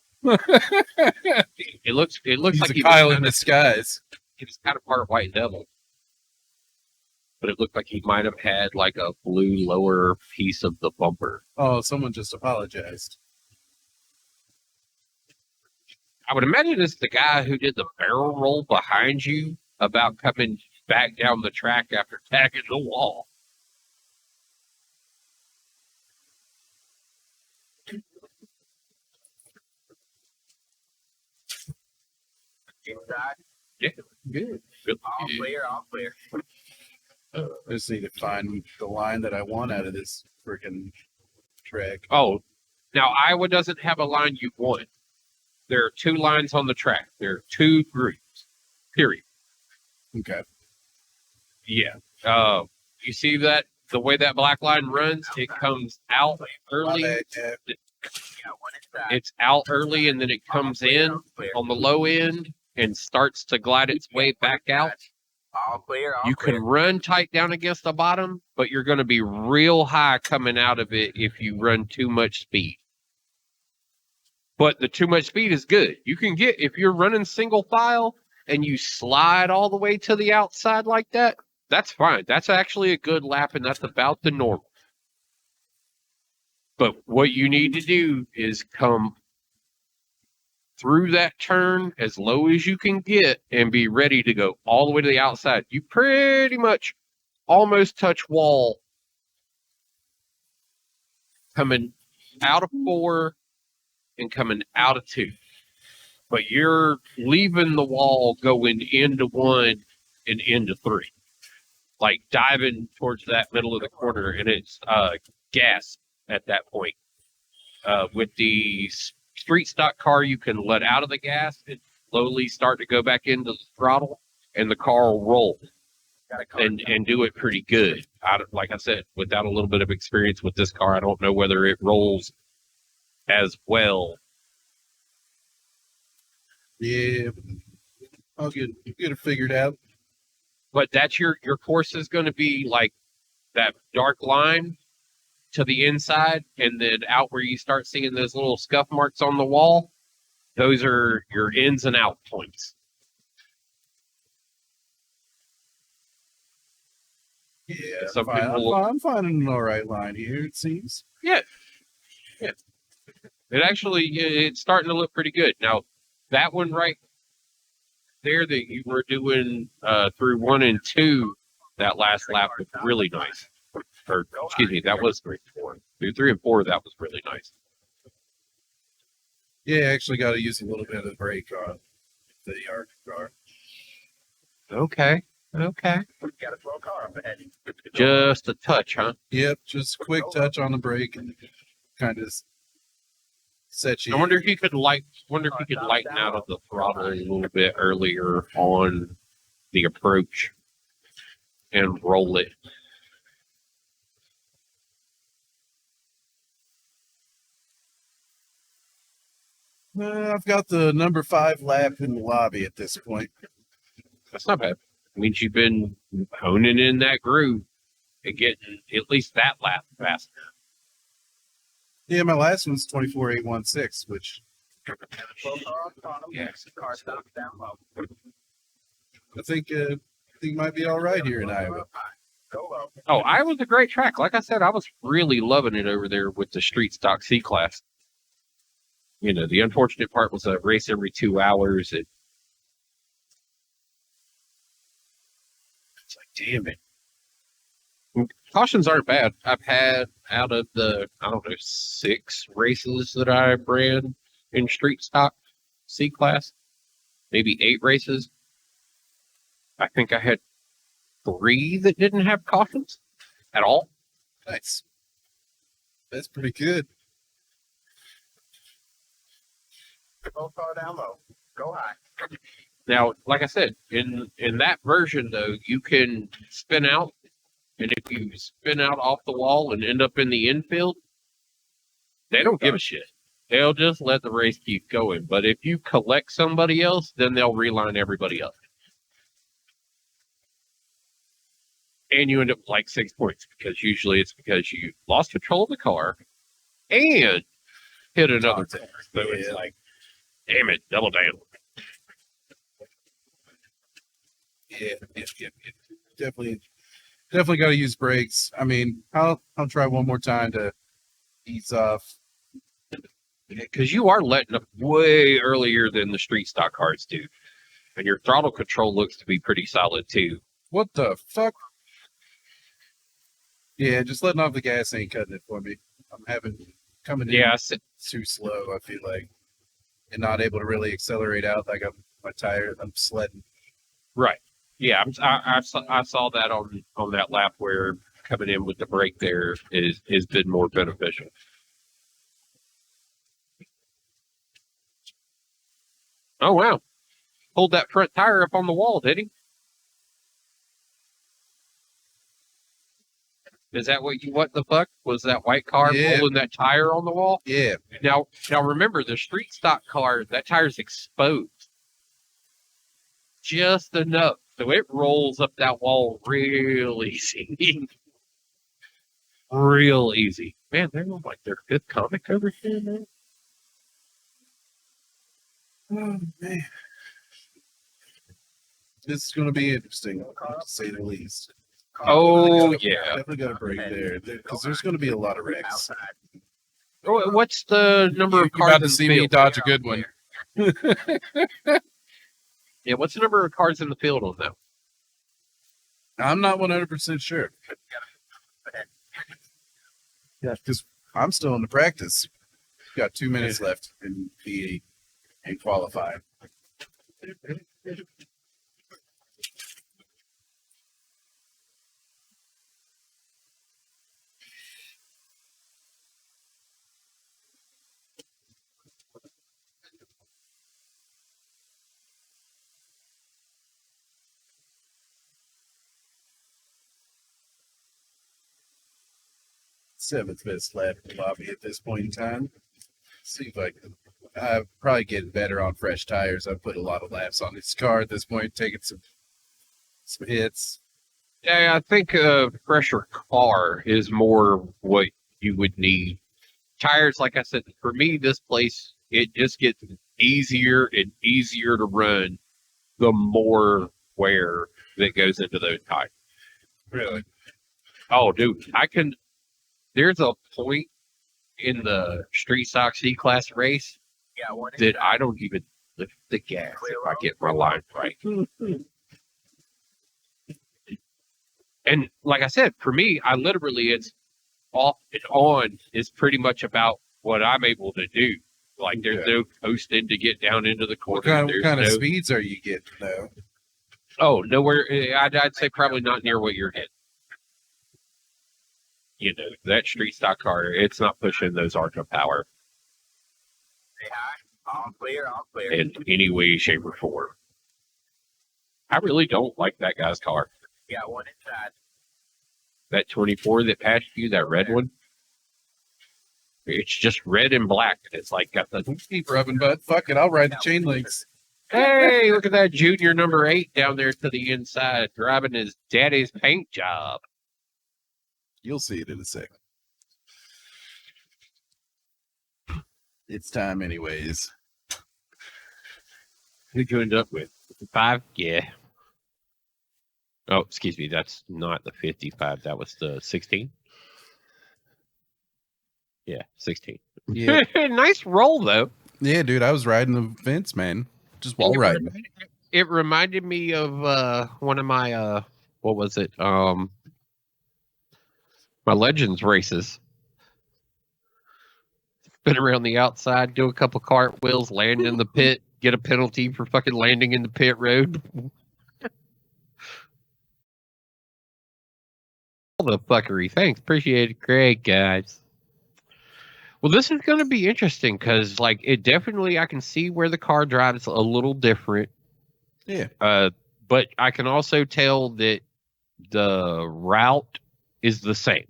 It looks He's like a he Kyle was in disguise. he was kind of part white devil. But it looked like he might have had like a blue lower piece of the bumper. Oh, someone just apologized. I would imagine it's the guy who did the barrel roll behind you about coming back down the track after tagging the wall. Inside. Yeah, good. All clear. All clear. I just need to find the line that I want out of this freaking track. Oh, now Iowa doesn't have a line you want. There are 2 lines on the track. There are 2 groups. Period. Okay. Yeah. You see that the way that black line runs, it comes out early. My bad, Jeff. Got one inside. It's out early and then it comes in Clear. on the low end and starts to glide its way back out. All clear. All You clear. can run tight down against the bottom, but you're going to be real high coming out of it if you run too much speed. But the too much speed is good. You can get, if you're running single file and you slide all the way to the outside like that, that's fine. That's actually a good lap, and that's about the normal. But what you need to do is come through that turn as low as you can get and be ready to go all the way to the outside. You pretty much almost touch wall coming out of 4 and coming out of 2. But you're leaving the wall going into 1 and into 3. Like diving towards that middle of the corner, and it's gas at that point. With the street stock car, you can let out of the gas and slowly start to go back into the throttle, and the car will roll and do it pretty good. Like I said, without a little bit of experience with this car, I don't know whether it rolls as well. Yeah, I'll get it figured out. But that's your course is going to be like that dark line to the inside, and then out where you start seeing those little scuff marks on the wall. Those are your ins and out points. Yeah, Some fine. people- I'm finding an all right line here, it seems. Yeah. It actually, it's starting to look pretty good. Now, that one right there that you were doing through 1 and 2, that last lap was really nice. Or, excuse me, that was 3 and 4. Through 3 and 4, that was really nice. Yeah, I actually got to use a little bit of the brake on the ARC car. Okay. Got a slow car up ahead. Just a touch, huh? Yep, just a quick touch on the brake and kind of set you. I wonder if you could lighten out of the throttle a little bit earlier on the approach and roll it. I've got the number 5 lap in the lobby at this point. That's not bad. It means you've been honing in that groove and getting at least that lap faster. Yeah, my last one's 24.816, which Slow car up on 'em. Yeah. Car stops down low. I think might be all right here in Iowa. Go low. Oh, Iowa's a great track. Like I said, I was really loving it over there with the street stock C class. You know, the unfortunate part was a race every 2 hours. It's like, damn it. Cautions aren't bad. I've had out of the, 6 races that I ran in street stock C class, maybe 8 races. I think I had 3 that didn't have cautions at all. Nice. That's pretty good. Slow car down low. Go high. Now, like I said, in that version though, you can spin out, and if you spin out off the wall and end up in the infield, they don't give a shit. They'll just let the race keep going. But if you collect somebody else, then they'll reline everybody up. And you end up with like 6 points, because usually it's because you lost control of the car and hit another car. So it's like, damn it, double down. Yeah. Definitely got to use brakes. I mean, I'll try one more time to ease off. Because you are letting up way earlier than the street stock cars do. And your throttle control looks to be pretty solid too. What the fuck? Yeah, just letting off the gas ain't cutting it for me. I'm coming in too slow, I feel like. And not able to really accelerate out like my tire. I'm sledding. Right. Yeah, I saw that on that lap where coming in with the brake there has been more beneficial. Oh wow! Pulled that front tire up on the wall, did he? Is that what the fuck was that white car pulling that tire on the wall? Yeah. Now remember, the street stock car, that tire's exposed just enough So it rolls up that wall real easy. Real easy. Man, they're on like their fifth comic over here, man. Oh, man. This is going to be interesting, to say the least. Oh, Definitely yeah. Definitely got a break there, because there's going to be a lot of wrecks. Oh, what's the number You're of cars about in to the see me field? dodge a good one. Yeah, what's the number of cars in the field on that? I'm not 100% sure. Yeah, because I'm still in the practice. Got 2 minutes left in P8 and qualify. Seventh best lap in the lobby at this point in time. See if I can. I'm probably getting better on fresh tires. I've put a lot of laps on this car at this point, taking some hits. Yeah, I think a fresher car is more what you would need. Tires, like I said, for me, this place, it just gets easier and easier to run the more wear that goes into those tires. Really? Oh, dude, there's a point in the street stock C class race that I don't even lift the gas if I get my line right. And like I said, for me, I literally, it's off and on is pretty much about what I'm able to do. Like there's no coasting to get down into the corner. What kind of speeds are you getting though? Oh, nowhere. I'd say probably not near what you're hitting. You know, that street stock car, it's not pushing those Arca power All clear, all clear. in any way, shape, or form. I really don't like that guy's car. Got one inside. That 24 that passed you, that red one, it's just red and black. It's like got the. Keep rubbing, bud. Fuck it, I'll ride the chain links. Hey, look at that junior number 8 down there to the inside, driving his daddy's paint job. You'll see it in a second. It's time, anyways. Who'd you end up with? 5? Yeah. Oh, excuse me. That's not the 55. That was the 16. Yeah, 16. Yeah, Nice roll, though. yeah, dude. I was riding the fence, man. Just wall riding. It reminded me of one of my what was it? My Legends races. Spin around the outside, do a couple cartwheels, land in the pit, get a penalty for fucking landing in the pit road. All the fuckery. Thanks. Appreciate it. Great, guys. Well, this is going to be interesting because, like, it definitely, I can see where the car drives a little different. Yeah. But I can also tell that the route is the same.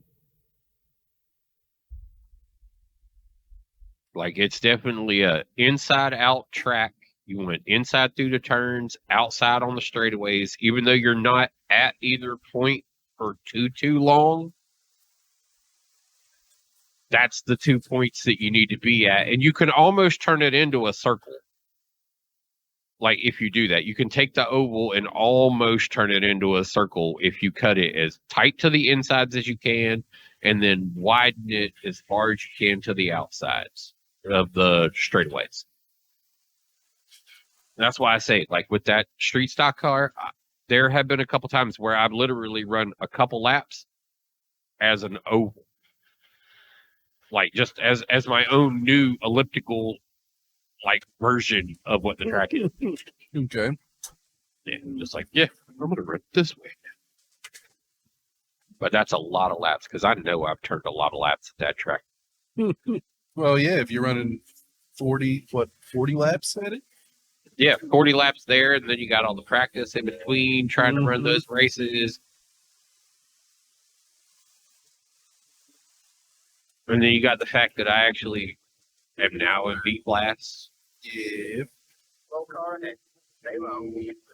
Like, it's definitely a inside-out track. You went inside through the turns, outside on the straightaways, even though you're not at either point for too long. That's the 2 points that you need to be at. And you can almost turn it into a circle. Like, if you do that, you can take the oval and almost turn it into a circle if you cut it as tight to the insides as you can and then widen it as far as you can to the outsides of the straightaways. That's why I say, like, with that street stock car, there have been a couple times where I've literally run a couple laps as an oval. Like, just as my own new elliptical, like, version of what the track is. Okay. Yeah, I'm just like, yeah, I'm going to run this way. But that's a lot of laps because I know I've turned a lot of laps at that track. Well, yeah, if you're running 40 laps at it? Yeah, 40 laps there, and then you got all the practice in between trying to run those races. And then you got the fact that I actually am now in beat blast. Yeah. Low car, stay low.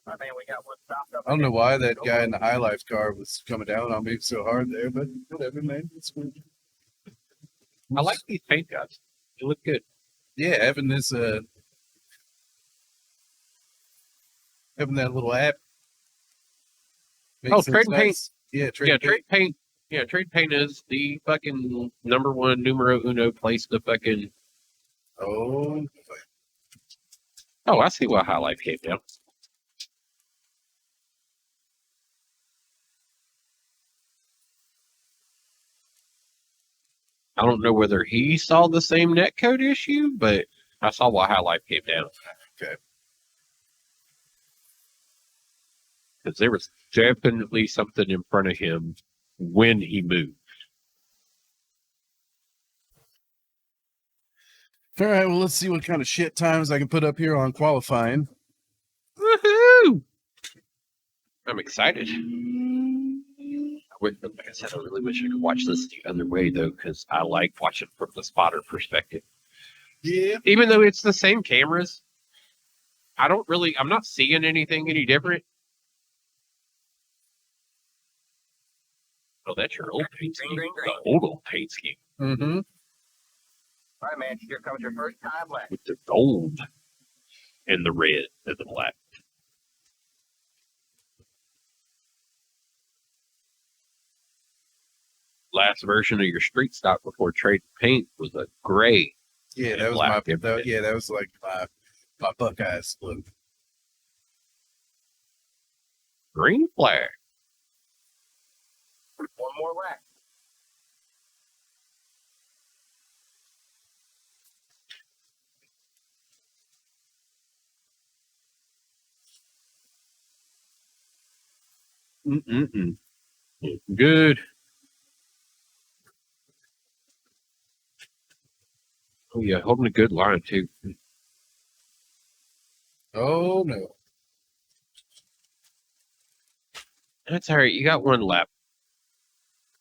I mean, we got one stopped up. I don't know why that guy in the High Life car was coming down on me so hard there, but whatever, man. It's cool. I like these paint jobs. They look good. Yeah, having this having that little app. Oh, Trade Paint. Yeah, Trade Paint. Yeah, Trade Paint is the fucking number one, numero uno place to fucking. Oh, Oh, I see why High Life came down. I don't know whether he saw the same netcode issue, but I saw why High Life came down. okay. Because there was definitely something in front of him when he moved. All right, well, let's see what kind of shit times I can put up here on qualifying. Woohoo! I'm excited. Like I said, I really wish I could watch this the other way, though, because I like watching from the spotter perspective. Yeah. Even though it's the same cameras, I'm not seeing anything any different. Oh, that's your old paint scheme. The old paint scheme. Mm-hmm. All right, man. Here comes your first time left. With the gold and the red and the black. Last version of your street stock before Trade Paint was a gray. Yeah, and that was black. that was like my Buckeyes look. Green flag. One more lap. Mm-mm-mm. Good. Oh, yeah, holding a good line, too. Oh no. That's all right. You got one lap.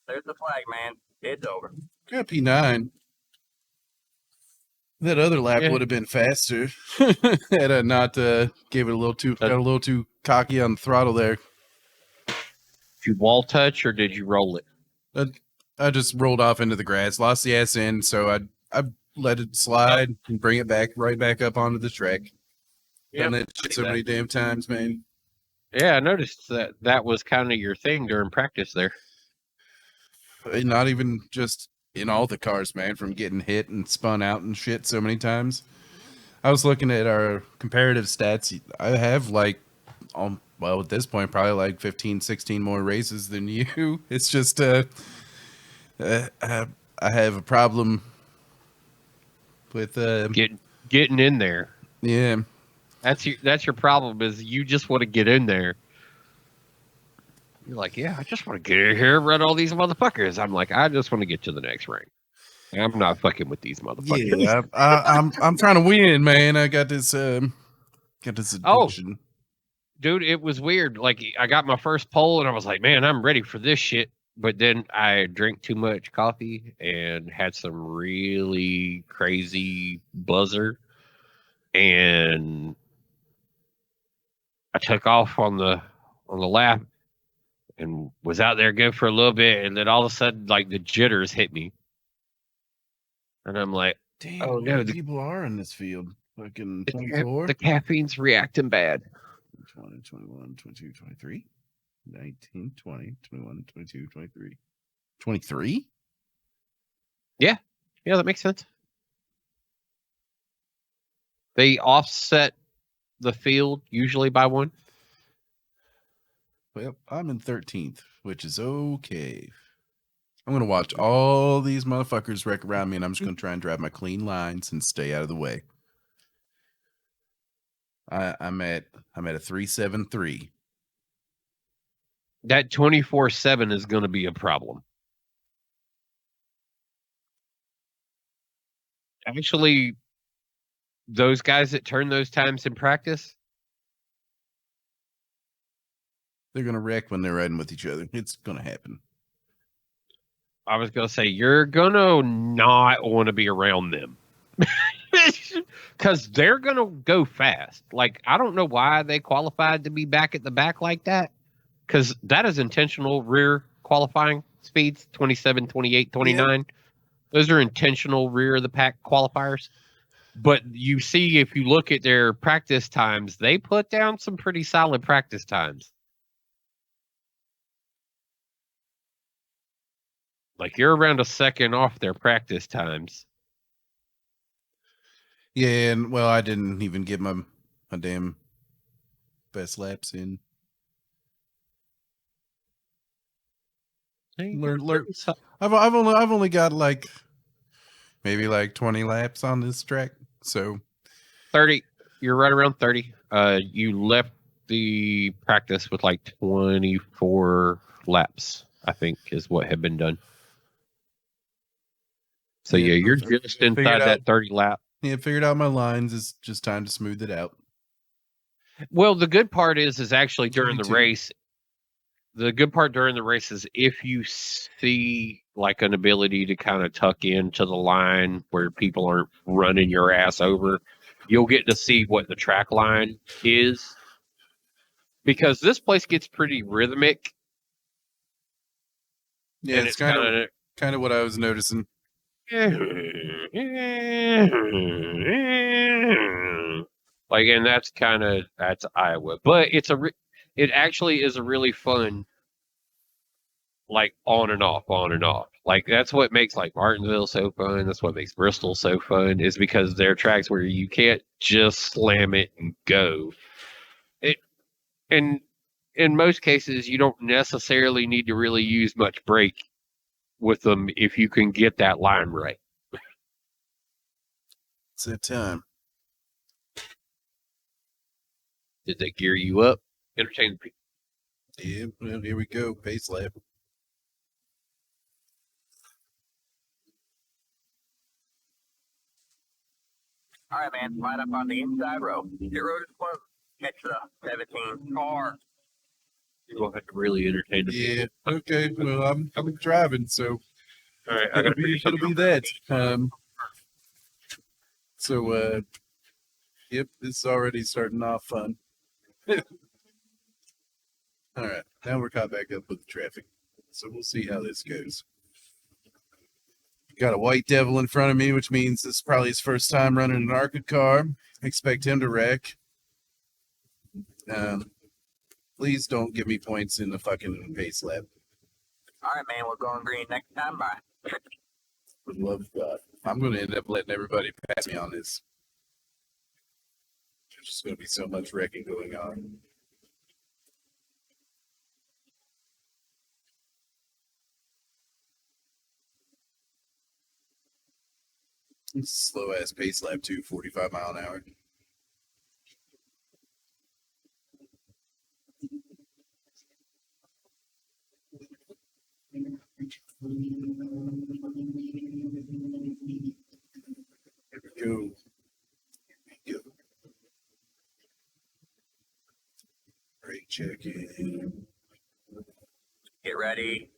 There's the flag, man. It's over. Got P9. That other lap Yeah. would have been faster had I not gave it got a little too cocky on the throttle there. Did you wall touch or did you roll it? I just rolled off into the grass, lost the ass in, so I let it slide and bring it back right back up onto the track. Done that shit so many damn times, man. Yeah, I noticed that was kind of your thing during practice there. And not even just in all the cars, man, from getting hit and spun out and shit so many times. I was looking at our comparative stats. I have at this point, probably like 15, 16 more races than you. It's just, I have a problem with, Getting in there. yeah. That's your problem is you just want to get in there. You're like, yeah, I just want to get in here and run all these motherfuckers. I'm like, I just want to get to the next rank. I'm not fucking with these motherfuckers. Yeah, I'm trying to win, man. I got this addiction. Oh, dude, it was weird. Like, I got my first pole and I was like, man, I'm ready for this shit. But then I drank too much coffee and had some really crazy buzzer. And I took off on the lap and was out there good for a little bit. And then all of a sudden, like, the jitters hit me. And I'm like, damn, oh no, the people are in this field. Fucking 24. the caffeine's reacting bad. 20, 21, 22, 23, 19, 20, 21, 22, 23. 23? Yeah, that makes sense. They offset the field usually by one. Well, I'm in 13th, which is okay. I'm going to watch all these motherfuckers wreck around me, and I'm just going to try and drive my clean lines and stay out of the way. I'm at a 3.73. That 24/7 is going to be a problem. Actually, those guys that turn those times in practice, They're going to wreck when they're riding with each other. It's going to happen. I was going to say, you're going to not want to be around them. Because they're going to go fast. Like, I don't know why they qualified to be back at the back like that. Because that is intentional rear qualifying speeds, 27, 28, 29. Yeah. Those are intentional rear of the pack qualifiers. But you see, if you look at their practice times, they put down some pretty solid practice times. Like, you're around a second off their practice times. Yeah, and well, I didn't even get my damn best laps in. Learn. I've only got like maybe like 20 laps on this track, so 30. You're right around 30. You left the practice with like 24 laps, I think, is what had been done. So yeah, you're just inside that 30 lap. Yeah, figured out my lines. It's just time to smooth it out. Well, the good part is actually during the race. The good part during the race is if you see like an ability to kind of tuck into the line where people aren't running your ass over, you'll get to see what the track line is. Because this place gets pretty rhythmic. Yeah, it's kind of what I was noticing. Like, and that's Iowa, but it actually is a really fun, like, on and off. Like, that's what makes like Martinsville so fun. That's what makes Bristol so fun, is because they're tracks where you can't just slam it and go. And in most cases, you don't necessarily need to really use much brake with them if you can get that line right. It's that time. Did they gear you up? Entertain the people. Yeah, well, here we go. Pace lap. All right, man. Line up on the inside row. Your road is closed. Catch the 17 car. You're going to have to really entertain the people. Yeah, okay. Well, I'm driving, so all right, it'll be that. Yep, this is already starting off fun. All right, now we're caught back up with the traffic, so we'll see how this goes. Got a white devil in front of me, which means this is probably his first time running an ARCA car. Expect him to wreck. Please don't give me points in the fucking pace lap. All right, man, we're going green next time. Bye. For the love of God. I'm going to end up letting everybody pass me on this. There's just going to be so much wrecking going on. Slow ass pace lap too, 45 mile an hour. Here we go. Brake checking. Get ready.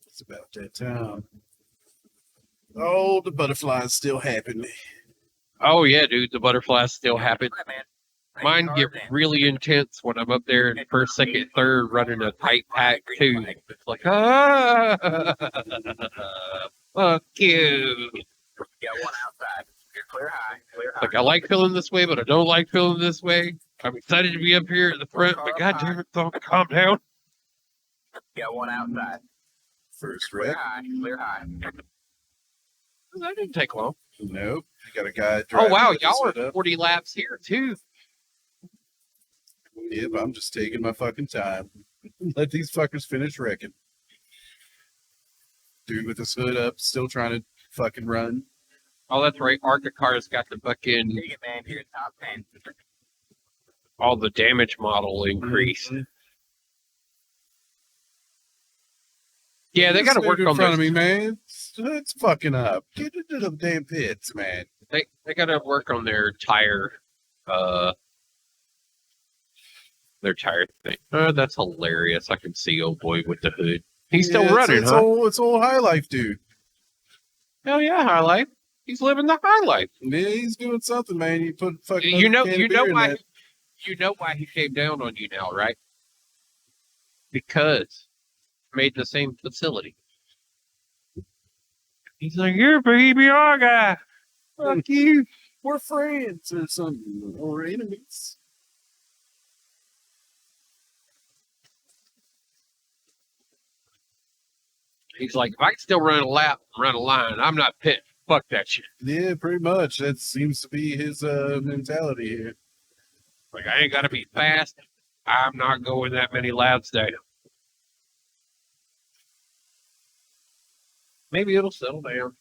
It's about that time. Oh, the butterflies still happening. Oh yeah, dude, the butterflies still happen. All right, man. Mine get really intense when I'm up there in first, second, third, running a tight pack too. It's like, fuck you. Yeah, one outside. You're clear high. Clear high. Like, I like feeling this way, but I don't like feeling this way. I'm excited to be up here at the front, but goddamn it, calm down. Yeah, one outside. First Clear wreck. high. Clear high. That didn't take long. Nope. You got a guy Oh driving. wow, y'all are 40 laps here too. Yep, I'm just taking my fucking time. Let these fuckers finish wrecking. Dude with his hood up, still trying to fucking run. Oh, that's right. Arca Car's got the fucking Take it, man. You're top 10. all the damage model increase. Mm-hmm. Yeah, they got to work in on front those. of me, man. It's fucking up. Get into the damn pits, man. They got to work on their tire thing. Oh, that's hilarious. I can see old boy with the hood. He's still running, it's huh? It's old High Life, dude. Hell yeah, High Life. He's living the high life. Yeah, he's doing something, man. You put fucking You know why? why he came down on you now, right? Because made the same facility. He's like, you're a PBR guy. Fuck you. We're friends or something, or enemies. He's like, if I can still run a lap, run a line, I'm not pitting. Fuck that shit. Yeah, pretty much. That seems to be his mentality here. Like, I ain't got to be fast. I'm not going that many laps down. Maybe it'll settle down.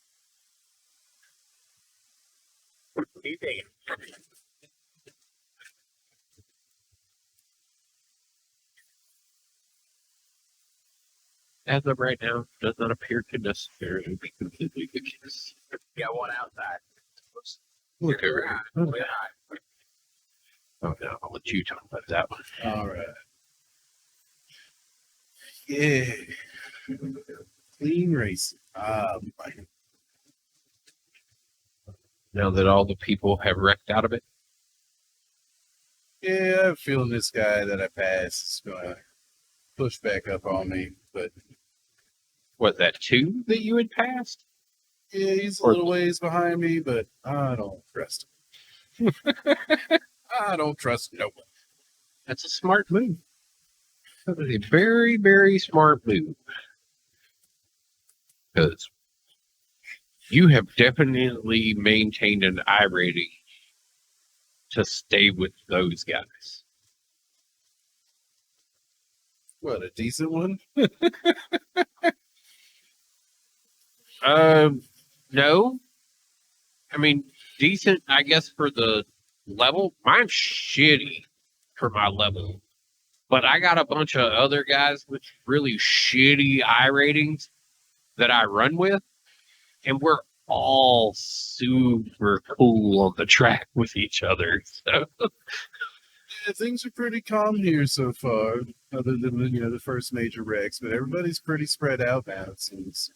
He's taking. As of right now, does not appear to necessarily be completely the case. Got one outside. Look over Clear here. high. Clear high. Oh no, I'll let you talk about that one. All right. Yeah. Clean racing. Now that all the people have wrecked out of it. Yeah, I have a feeling this guy that I passed is going to push back up on me. But Was that 2 that you had passed? yeah, he's a little ways behind me, but I don't trust him. I don't trust no one. That's a smart move. That was a very, very smart move. Because you have definitely maintained an iRating to stay with those guys. What, a decent one? No. I mean, decent, I guess, for the level. Mine's shitty for my level. But I got a bunch of other guys with really shitty iRatings that I run with. And we're all super cool on the track with each other. So Yeah, things are pretty calm here so far, other than the first major wrecks. But everybody's pretty spread out now, it seems.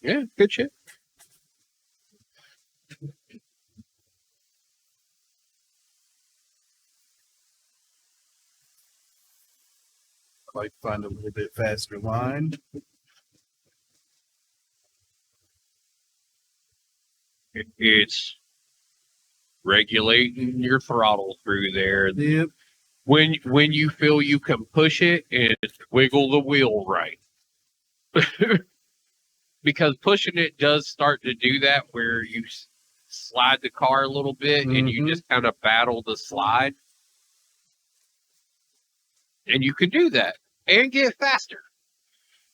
yeah, good shit. I like to find a little bit faster line. It's regulating your throttle through there. Yep. When you feel you can push it and wiggle the wheel right. Because pushing it does start to do that where you slide the car a little bit and you just kind of battle the slide. And you can do that and get faster.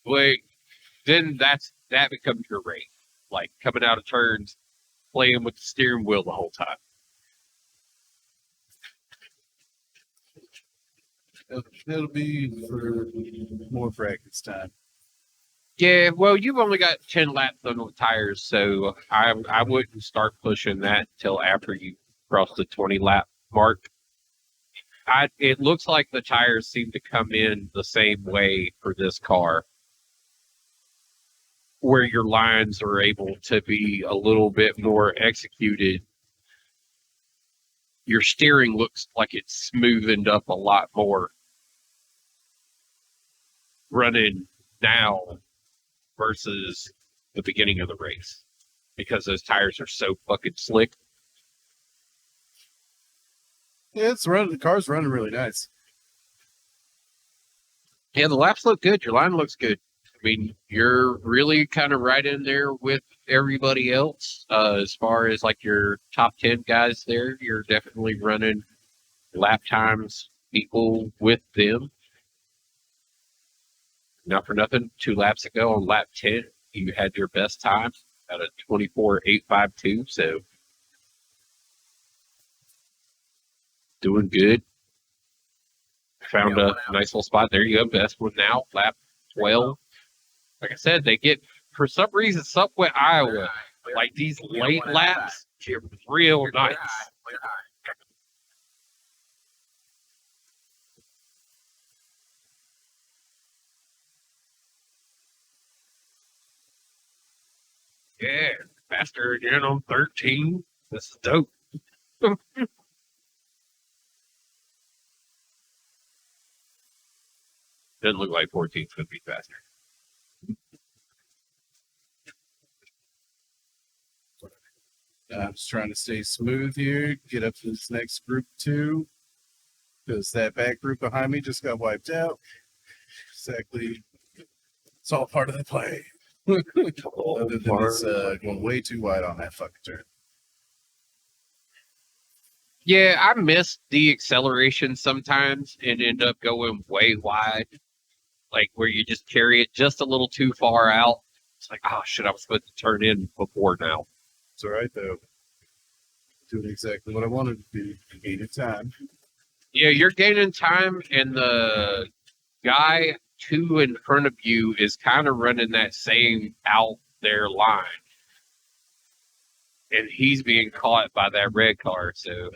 Like, then that becomes your race. Like coming out of turns, playing with the steering wheel the whole time. It'll be for more practice time. Yeah, well, you've only got 10 laps on the tires, so I wouldn't start pushing that until after you cross the 20 lap mark. It looks like the tires seem to come in the same way for this car, where your lines are able to be a little bit more executed. Your steering looks like it's smoothened up a lot more running now versus the beginning of the race, because those tires are so fucking slick. Yeah, the car's running really nice. Yeah, the laps look good. Your line looks good. I mean, you're really kind of right in there with everybody else. As far as like your top 10 guys there, you're definitely running lap times equal with them. Not for nothing, 2 laps ago on lap 10, you had your best time at a 24.852. So doing good. Found a nice little spot. There you go. Best one now, lap 12. Like I said, they get, for some reason, somewhere Iowa, like these late laps, get real nice. Clear high. Yeah. faster again on 13. This is dope. Doesn't look like 14's going to be faster. I'm just trying to stay smooth here, get up to this next group 2, because that back group behind me just got wiped out. Exactly. It's all part of the play. Other than it's going way too wide on that fucking turn. Yeah, I miss the acceleration sometimes and end up going way wide. Like where you just carry it just a little too far out. It's like, oh shit, I was supposed to turn in before now. It's all right, though. Doing exactly what I wanted to do. Gaining time. Yeah, you're gaining time, and the guy 2 in front of you is kind of running that same out there line. And he's being caught by that red car, so...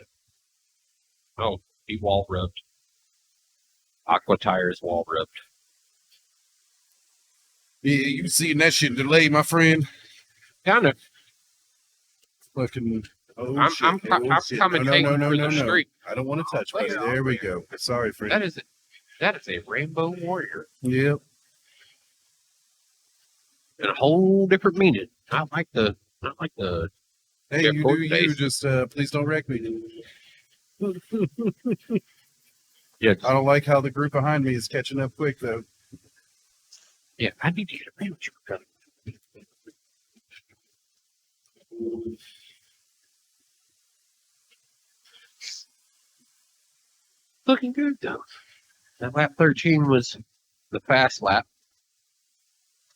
Oh, he wall rubbed. Aqua Tires wall rubbed. Yeah, you seen that shit delay, my friend. Kind of. Fucking... Oh, I'm shit. commentating for the street. I don't want to touch me. There we go. Sorry, friend. That is a Rainbow Warrior. Yep. And a whole different meaning. Not like the Hey, you do you. Just please don't wreck me. Yeah. I don't like how the group behind me is catching up quick, though. Yeah, I need to get a man with you. Looking good though. That lap 13 was the fast lap.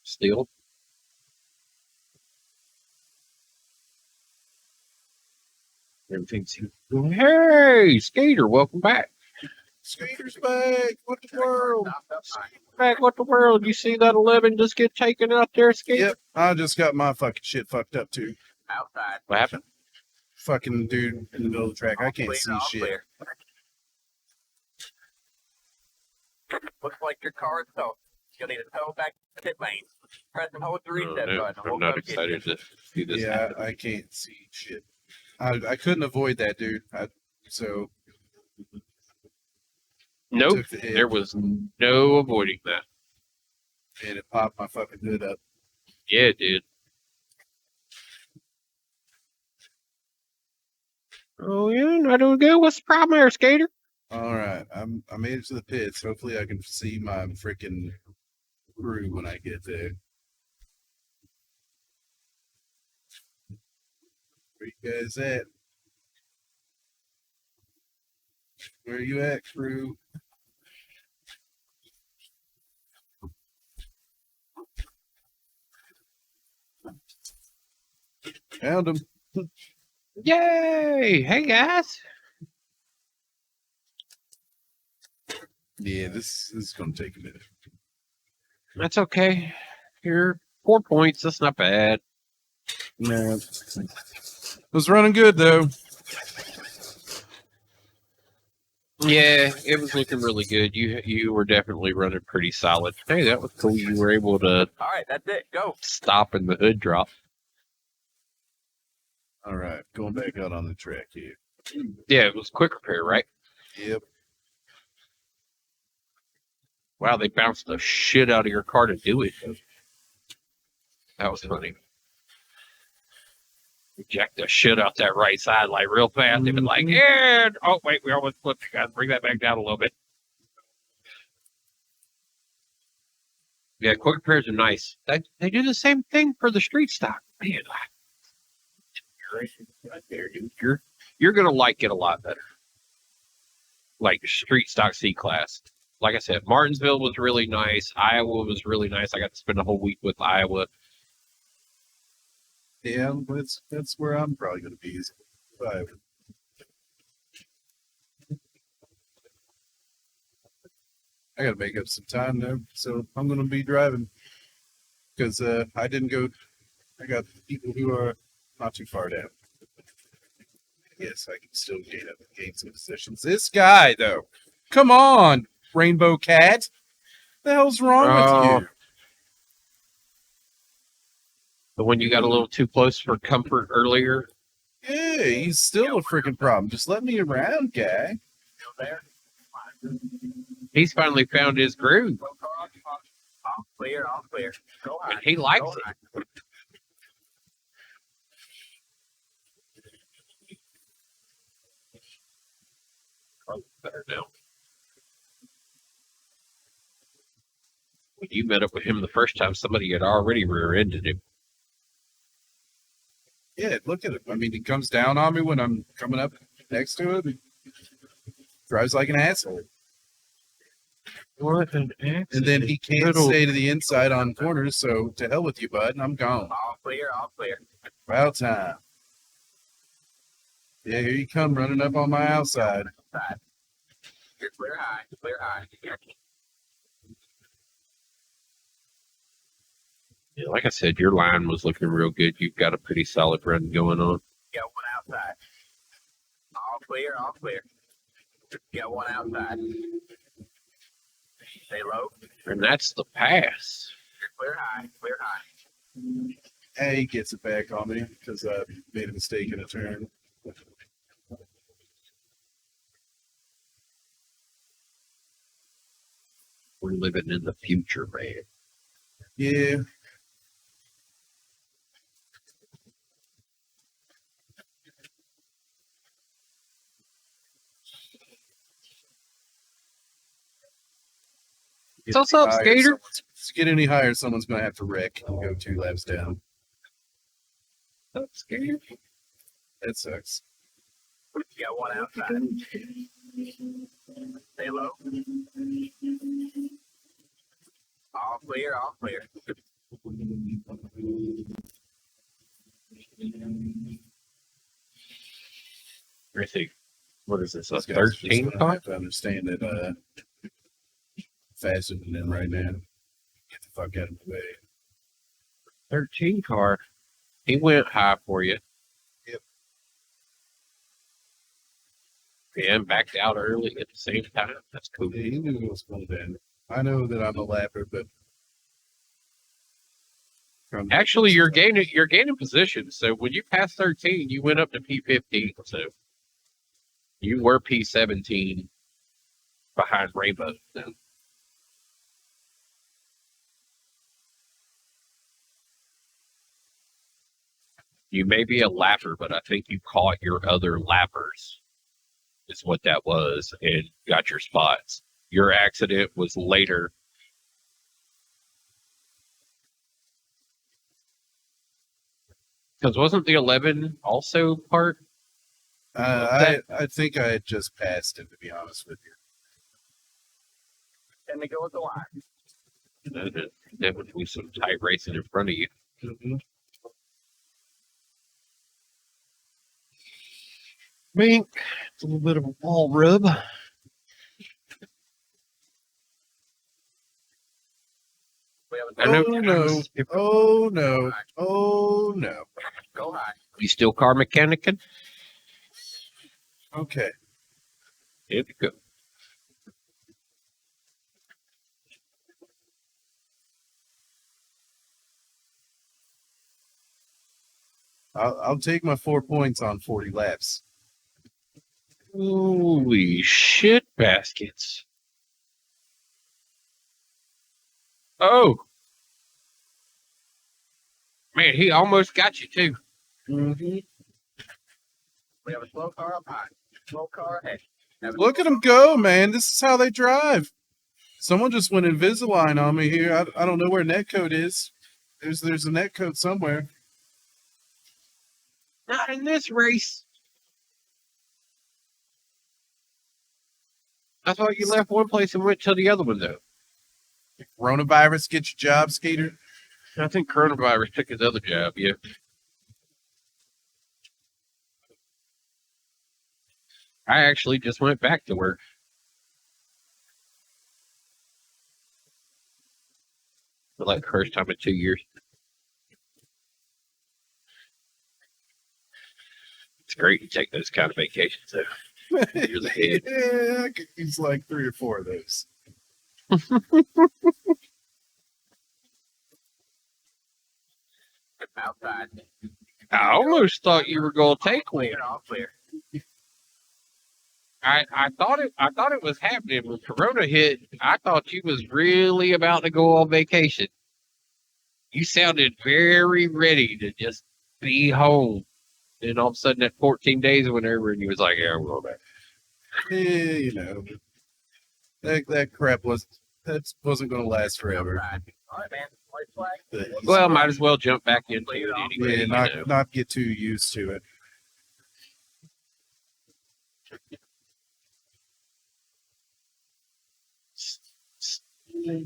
Still. Everything seems going. Hey, Skater, welcome back. Skater's back. What the world? Back, what the world? You see that 11 just get taken out there, Skater? Yep. I just got my fucking shit fucked up, too. Outside. What happened? Fucking dude in the middle of the track. I can't see shit. Clear. Looks like your car is towed. You'll need to tow back to pit lane. Press and hold the reset button. I'm not excited to see this Yeah, happen. I can't see shit. I couldn't avoid that, dude. So Nope, took the hit, there was no avoiding that. and it popped my fucking hood up. Yeah, it did. Oh, yeah, not doing good. What's the problem there, Skater? All right, I made it to the pits. Hopefully, I can see my freaking crew when I get there. Where you guys at? Where you at, crew? Found him. Yay! Hey, guys. Yeah, this is going to take a minute. That's okay. Here, 4 points. That's not bad. No. Was running good, though. Yeah, it was looking really good. You were definitely running pretty solid. Hey, that was cool. You were able to All right, that's it. Go. stop in the hood drop. All right, going back out on the track here. Yeah, it was quick repair, right? Yep. Wow, they bounced the shit out of your car to do it. That was funny. Jacked the shit out that right side like real fast. They've been like, yeah. Oh, wait, we almost flipped. Got to bring that back down a little bit. Yeah, quick repairs are nice. They do the same thing for the street stock. Man, right there, dude. You're gonna like it a lot better. Like street stock C class. Like I said, Martinsville was really nice. Iowa was really nice. I got to spend a whole week with Iowa. Yeah, that's where I'm probably going to be. But I got to make up some time though, so I'm going to be driving because I didn't go. I got people who are not too far down. Yes, I can still gain some positions. This guy though, come on, Rainbow Cat, the hell's wrong with you? The one you got a little too close for comfort earlier. Yeah, he's still a freaking problem. Just let me around, guy. Still there? He's finally found his groove, Slow car off. All clear, all clear. Go high. and he likes Go it. high. Probably better now. When you met up with him the first time, somebody had already rear-ended him. Yeah, look at him. I mean, he comes down on me when I'm coming up next to him. He drives like an asshole. What an accident. And then he can't stay to the inside on corners, so to hell with you, bud, and I'm gone. All clear, all clear. About time. Yeah, here you come running up on my outside. Side. You're clear high, clear high. Yeah, like I said, your line was looking real good. You've got a pretty solid run going on. Got one outside. All clear, all clear. Got one outside. Stay low. And that's the pass. You're clear high, clear high. Hey, he gets it back on me because I made a mistake in a turn. We're living in the future, man. Yeah. What's up, skater? To get any higher, someone's going to have to wreck and go 2 laps down. What's up, skater? That sucks. Got one outside. Stay low. All clear, all clear. I think, what is this, a Those guys are just 13 gonna car? have to understand that faster than them right now. Get the fuck out of the way. 13 car. He went high for you. Yep. And backed out early at the same time. That's cool. Yeah, he knew it was going down. I know that I'm a lapper, but Actually, you're gaining position. So when you passed 13, you went up to P15. So you were P17 behind Rainbow. Now. You may be a lapper, but I think you caught your other lappers, is what that was, and got your spots. Your accident was later. Because wasn't the 11 also part? I think I had just passed him, to be honest with you. And they go with the line. There would be some tight racing in front of you. Mm-hmm. Mink, it's a little bit of a wall rub. We have a I know. Oh no! Oh no! Oh no! go high. You still car mechanicing? Okay. Here we go. I'll take my 4 points on 40 laps. Holy shit baskets. Oh. Man, he almost got you too. Mm-hmm. We have a slow car up high. Slow car ahead. Look at them go, man. This is how they drive. Someone just went Invisalign on me here. I don't know where netcode is. There's a netcode somewhere. Not in this race. I thought you left one place and went to the other one, though. Coronavirus, get your job, skater. I think coronavirus took his other job, yeah. I actually just went back to work. For like the first time in 2 years. It's great to take those kind of vacations, though. You're the head. Yeah, I could use like 3 or 4 of those. Outside. I almost thought you were gonna take one. Clear, all clear. I thought it was happening when Corona hit. I thought you was really about to go on vacation. You sounded very ready to just be home. And all of a sudden, at 14 days or whatever, and you was like, "Yeah, we'll go back." You know, that crap wasn't going to last forever. Outside. All right, man. White flag. But Well, might as well jump back into it anyway. yeah, You know. not get too used to it.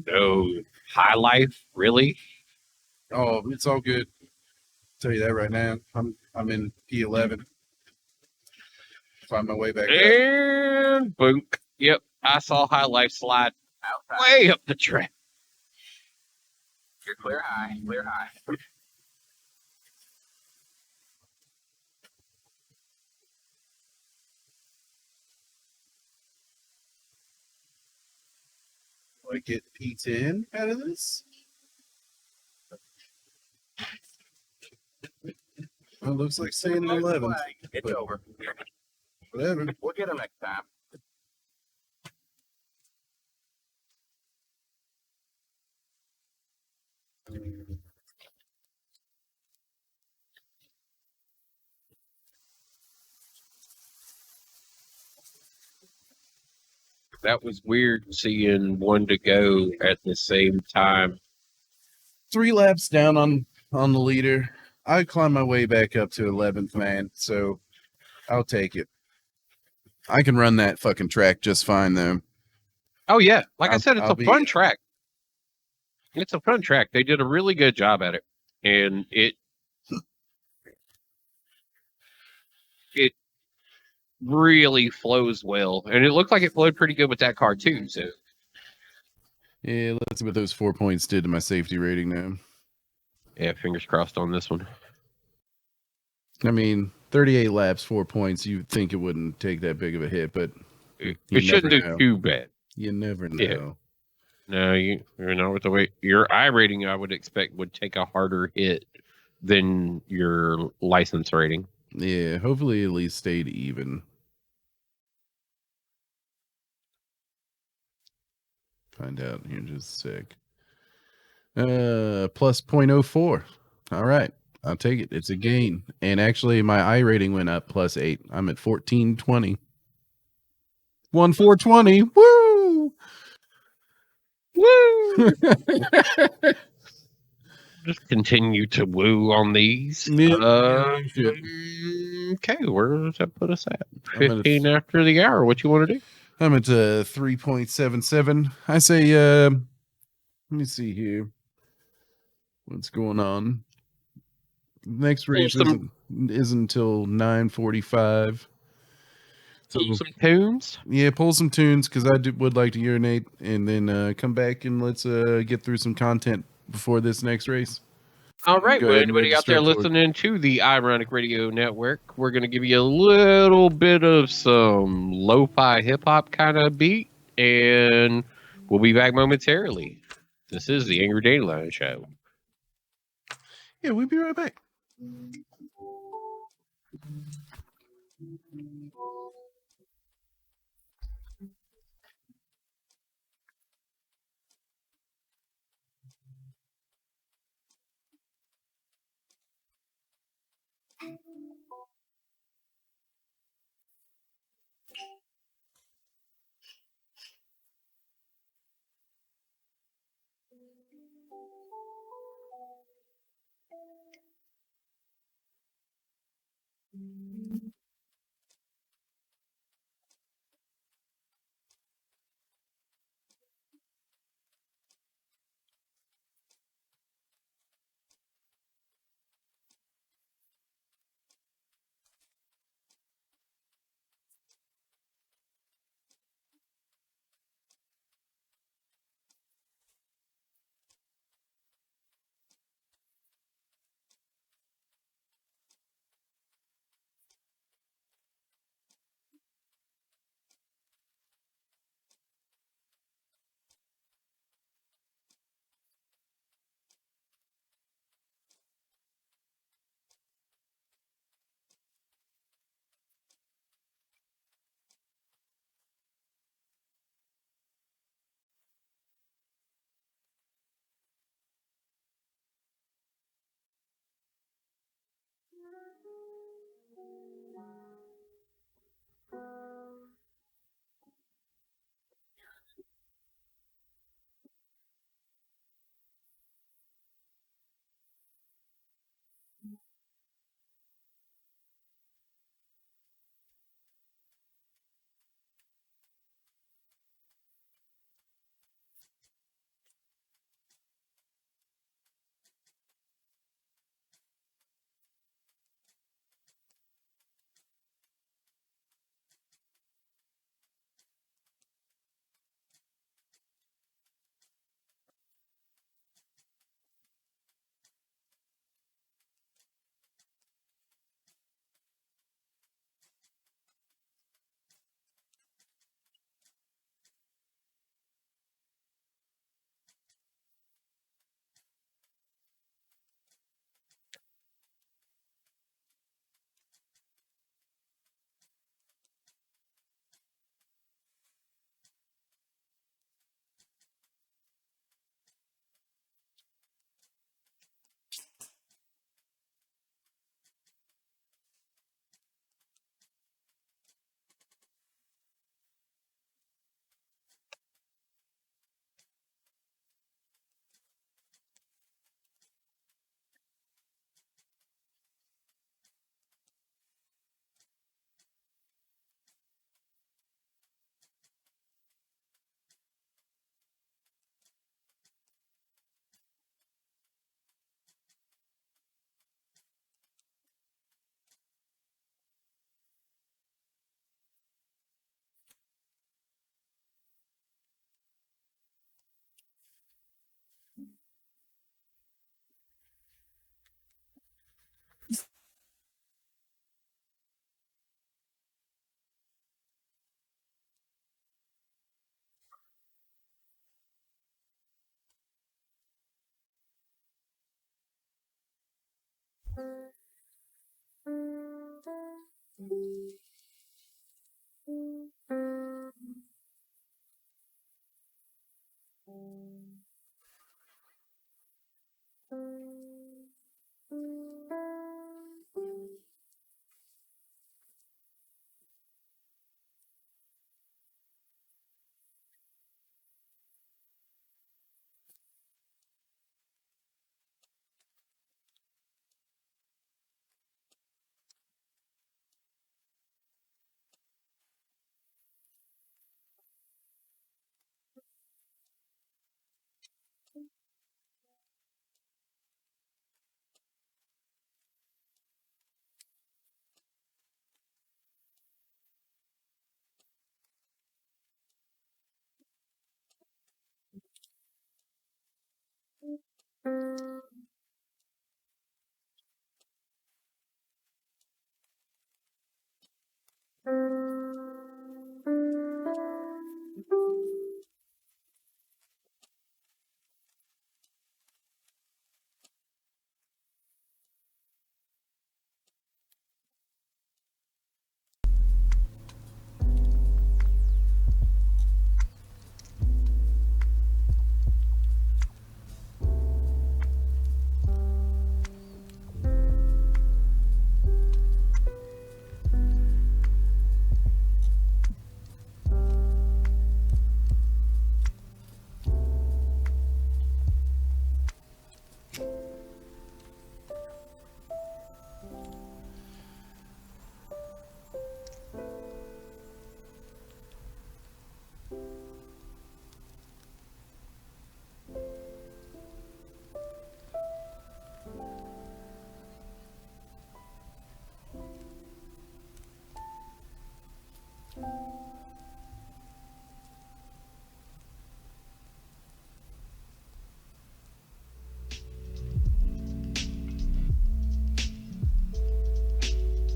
No, high life, really? Oh, it's all good. Tell you that right now. I'm in P11. Find my way back up. And boom. Yep, I saw high life slide Outside. way up the track. You're clear high. Clear high. Do I get P10 out of this? Well, it looks like staying in 11. Flag. It's But- over. Whatever. We'll get them next time. That was weird seeing one to go at the same time. 3 laps down on the leader. I climbed my way back up to 11th, man. So I'll take it. I can run that fucking track just fine, though. Oh yeah, like I I'll- said, it's I'll a be- fun track. It's a fun track. They did a really good job at it, and it really flows well, and it looked like it flowed pretty good with that car too. So Yeah, let's see what those 4 points did to my safety rating now. yeah, fingers crossed on this one. I mean, 38 laps, 4 points. You'd think it wouldn't take that big of a hit, but It You shouldn't never do know. too bad. you never know. Yeah. No, you're not with the way your I rating. I would expect would take a harder hit than your license rating. Yeah, hopefully at least stayed even. Find out here in just a sec. Plus 0.04. All right. I'll take it. It's a gain. And actually my I rating went up plus 8. I'm at 1420. 1420. Woo! Woo! Just continue to woo on these. Yeah, shit. Okay, where does that put us at? I'm at a 15 after the hour. What you want to do? I'm at 3.77. I say let me see here. What's going on? Next race isn't until 9:45. So Pull some tunes. yeah, pull some tunes because would like to urinate and then come back and let's get through some content before this next race. All right, Go well, ahead and anybody out there register for it. listening to the Ironic Radio Network, we're going to give you a little bit of some lo-fi hip-hop kind of beat, and we'll be back momentarily. This is the Angry Dandelion Show. Yeah, we'll be right back.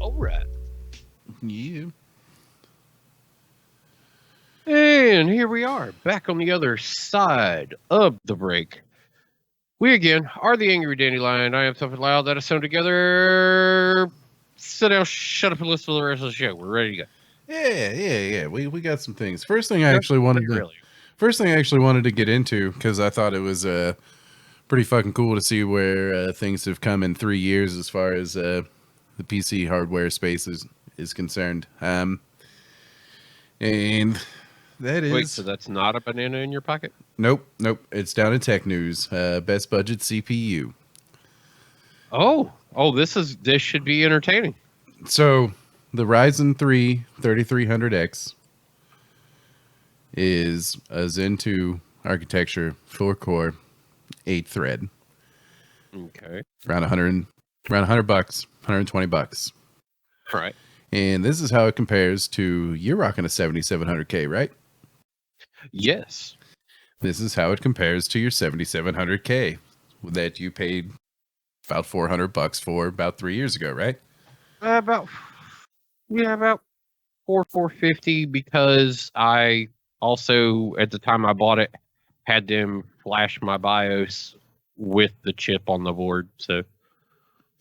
All right. You. And here we are, back on the other side of the break. We again are the Angry Dandelion. I am something loud that is sewn together. Sit down, shut up, and listen to the rest of the show. We're ready to go. Yeah. We got some things. First thing I actually wanted to get into, because I thought it was pretty fucking cool to see where things have come in 3 years as far as the PC hardware space is concerned. And that is... Wait, so that's not a banana in your pocket? Nope. It's down in tech news. Best budget CPU. Oh, this should be entertaining. So the Ryzen 3 3300X is a Zen 2 architecture, 4-core, 8-thread. Okay. Around $100, $120. Right. And this is how it compares to, you're rocking a 7700K, right? Yes. This is how it compares to your 7700K that you paid about $400 for about 3 years ago, right? About 450, because I also, at the time I bought it, had them flash my BIOS with the chip on the board, so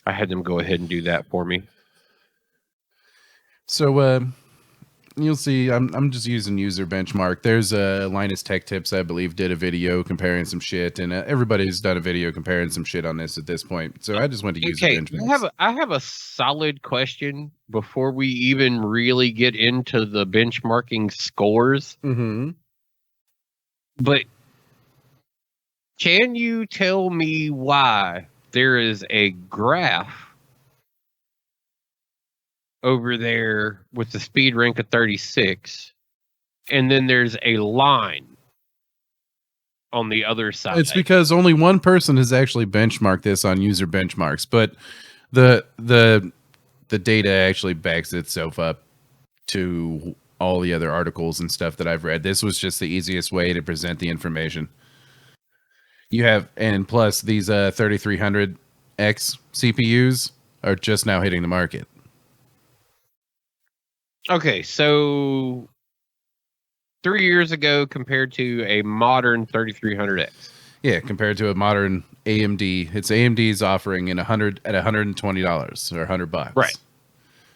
I had them go ahead and do that for me. So you'll see, I'm just using user benchmark. There's Linus Tech Tips, I believe, did a video comparing some shit, and everybody's done a video comparing some shit on this at this point. So I just went to user benchmark. I have a solid question before we even really get into the benchmarking scores. Mm-hmm. But can you tell me why there is a graph over there with the speed rank of 36, and then there's a line on the other side? It's because only one person has actually benchmarked this on user benchmarks, but the data actually backs itself up to all the other articles and stuff that I've read. This was just the easiest way to present the information. You have, and plus these 3300X CPUs are just now hitting the market. Okay, so 3 years ago compared to a modern 3300X. Yeah, compared to a modern AMD, it's AMD's offering at $120 or $100. Right.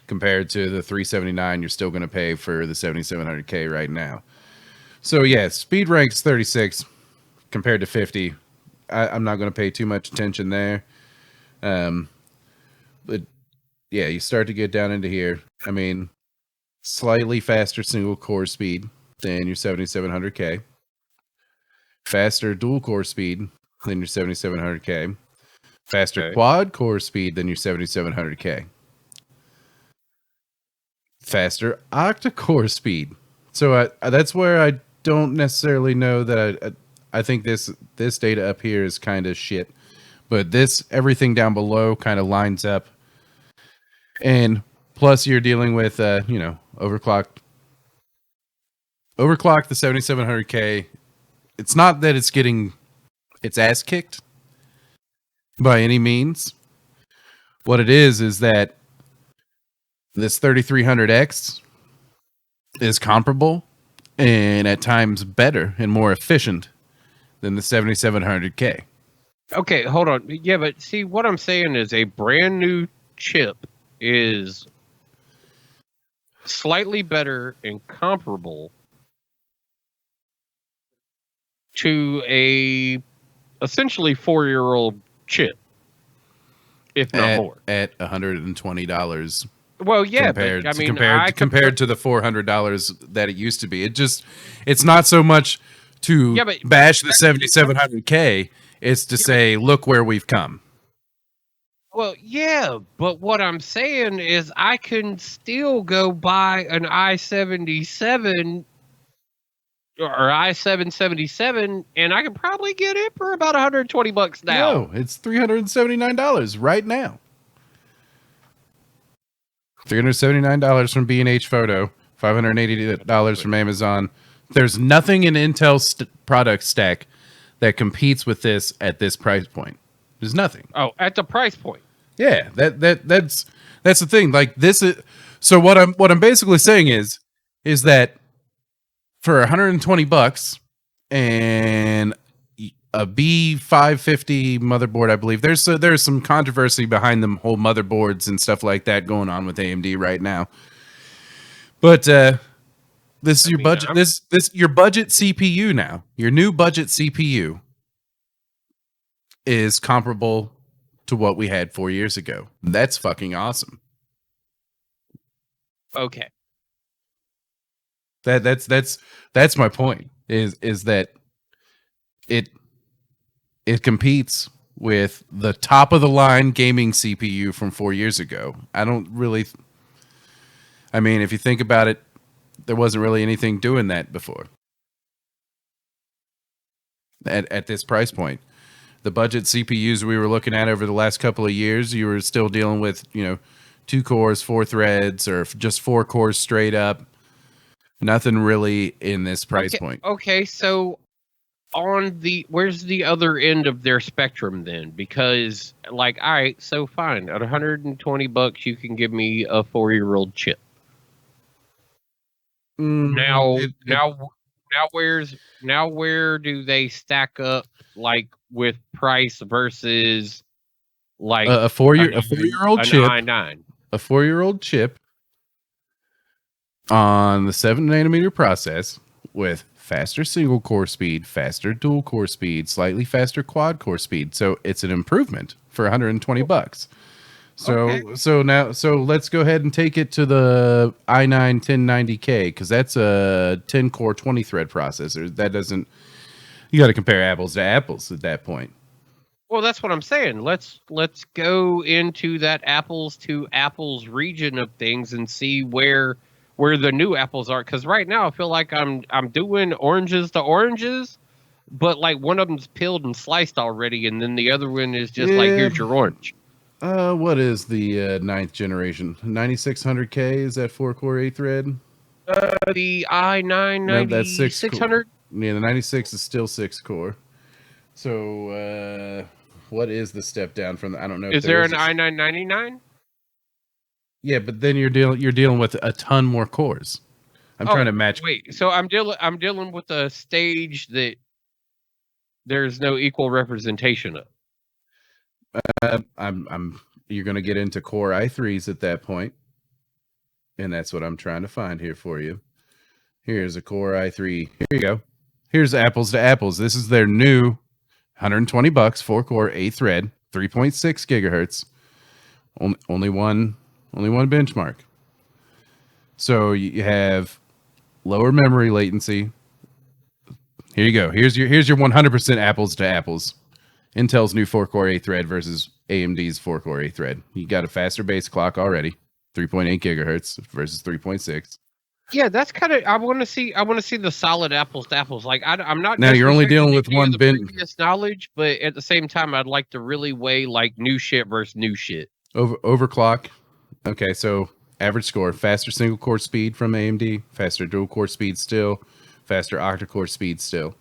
Compared to the 379 you're still going to pay for the 7700K right now. So yeah, speed ranks 36 compared to 50. I'm not going to pay too much attention there. But yeah, you start to get down into here. I mean, slightly faster single core speed than your 7700K. Faster dual core speed than your 7700K. Faster quad core speed than your 7700K. Faster octa-core speed. So that's where I don't necessarily know that I think this data up here is kind of shit, but everything down below kind of lines up. And plus you're dealing with overclocked the 7700K. It's not that it's getting its ass kicked by any means. What it is that this 3300X is comparable and at times better and more efficient than the 7700K. Okay, hold on. Yeah, but see, what I'm saying is a brand new chip is slightly better and comparable to a essentially 4-year-old chip, if not more, at $120. Well, yeah, compared, but I mean, compared to the $400 that it used to be, it's not so much to bash the 7700K. It's to say, look where we've come. Well, yeah, but what I'm saying is I can still go buy an i7 or i7-77, and I can probably get it for about $120 now. No, it's $379 right now. $379 from B&H Photo, $580 from Amazon. There's nothing in Intel's product stack that competes with this at this price point. There's nothing. Oh, at the price point. Yeah, that's the thing. Like this is so what I'm basically saying is that for $120 and a B550 motherboard, I believe there's some controversy behind the whole motherboards and stuff like that going on with AMD right now. But this is your budget. This your budget CPU now. Your new budget CPU is comparable to what we had 4 years ago. That's fucking awesome. Okay. That's my point. Is that it competes with the top of the line gaming CPU from 4 years ago. I mean, if you think about it, there wasn't really anything doing that before. At this price point, the budget CPUs we were looking at over the last couple of years, you were still dealing with 2 cores, 4 threads, or just 4 cores straight up. Nothing really in this price point. Okay, so where's the other end of their spectrum then? Because all right, so fine, at $120 you can give me a 4-year-old chip. Now where do they stack up with price versus a 4-year-old chip, i9? A 4-year-old chip on the 7-nanometer process with faster single core speed, faster dual core speed, slightly faster quad core speed. So it's an improvement for $120. So let's go ahead and take it to the i9 1090K, because that's a 10 core 20 thread processor. That doesn't, you got to compare apples to apples at that point. Well, that's what I'm saying. Let's go into that apples to apples region of things and see where the new apples are. Because right now I feel like I'm doing oranges to oranges, but one of them's peeled and sliced already, and then the other one is just here's your orange. What is the 9th generation? 9600K? Is that 4-core 8-thread? The i9 No, that's 9600. Yeah, the 96 is still 6-core. So what is the step down from the, I don't know. Is there an i9 99? Yeah, but then you're dealing with a ton more cores. I'm trying to match. Wait, so I'm dealing with a stage that there's no equal representation of. You're going to get into Core i3s at that point, and that's what I'm trying to find here for you. Here's a Core i3. Here you go. Here's apples to apples. This is their new $120, 4-core 8-thread, 3.6 gigahertz. Only one benchmark. So you have lower memory latency. Here you go. Here's your 100% apples to apples. Intel's new 4-core 8-thread versus AMD's 4-core 8-thread. You got a faster base clock already, 3.8 gigahertz versus 3.6. Yeah, that's kind of. I want to see the solid apples to apples. I'm not. Now you're only dealing with one previous knowledge, but at the same time, I'd like to really weigh new shit versus new shit. Overclock. Okay, so average score: faster single core speed from AMD, faster dual core speed still, faster octa-core speed still.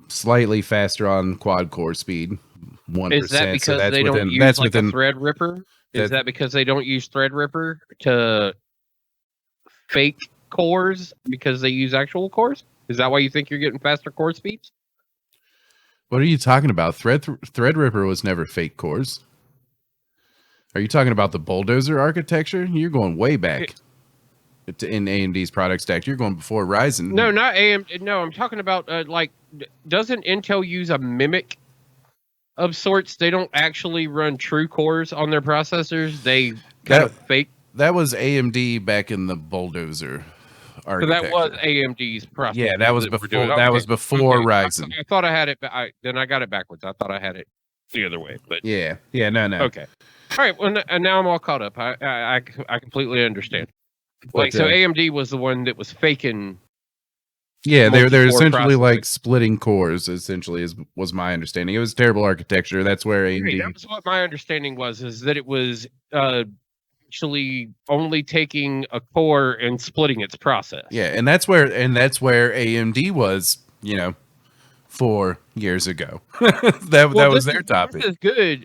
Slightly faster on quad core speed, 1%. Is that because they don't use a Threadripper? Is that because they don't use Threadripper to fake cores because they use actual cores? Is that why you think you're getting faster core speeds? What are you talking about? Threadripper was never fake cores. Are you talking about the bulldozer architecture? You're going way back in AMD's product stack. You're going before Ryzen. No, not AMD. No, I'm talking about doesn't Intel use a mimic of sorts? They don't actually run true cores on their processors. They kind of fake. That was AMD back in the bulldozer architecture. So that was AMD's processor. Yeah, that was before. That was before Ryzen. I thought I had it. Then I got it backwards. I thought I had it the other way. But yeah, no. Okay. All right. Well, and now I'm all caught up. I completely understand. So AMD was the one that was faking. Yeah, they're essentially splitting cores. Essentially, was my understanding. It was terrible architecture. That's where AMD. That was what my understanding was. Is that it was actually only taking a core and splitting its process. Yeah, and that's where AMD was. 4 years ago. that was their topic.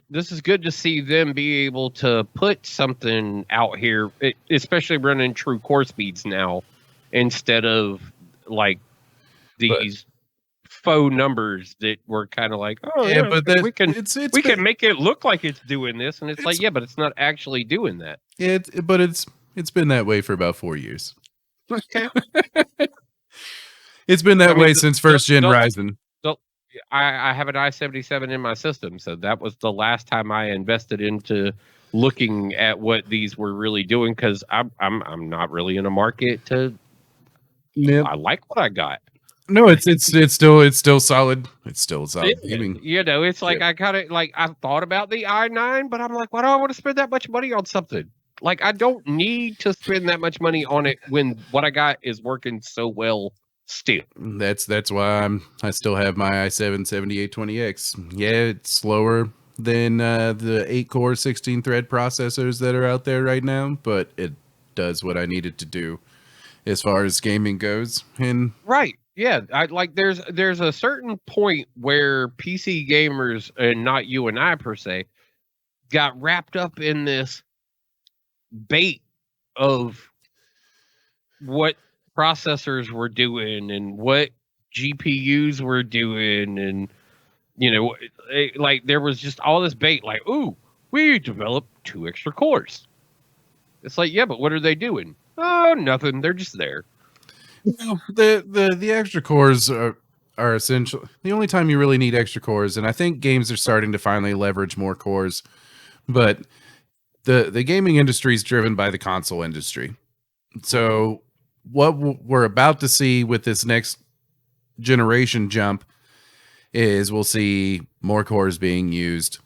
This is good to see them be able to put something out here, especially running true core speeds now, instead of these faux numbers that were kind of but we can make it look like it's doing this, and it's but it's not actually doing that. But it's been that way for about 4 years. Okay. It's been that way since first gen Ryzen. I have an i77 in my system, so that was the last time I invested into looking at what these were really doing, because I'm not really in a market to Yep. I like what I got. No, it's still solid. It's still solid. Gaming. It's like I kind of like I thought about the i9, but I'm like, why do I want to spend that much money on something? Like I don't need to spend that much money on it when what I got is working so well still. That's why I still have my i7 7820X. Yeah, it's slower than the 8-core 16-thread processors that are out there right now, but it does what I need it to do as far as gaming goes. And Right. Yeah, I like there's a certain point where PC gamers and not you and I per se got wrapped up in this bait of what processors were doing and what GPUs were doing and like there was just all this bait like, ooh, we developed 2 extra cores. It's like, yeah, but what are they doing? Oh, nothing. They're just there. no, the extra cores are essential. The only time you really need extra cores, and I think games are starting to finally leverage more cores, but the gaming industry is driven by the console industry. So what we're about to see with this next generation jump is we'll see more cores being used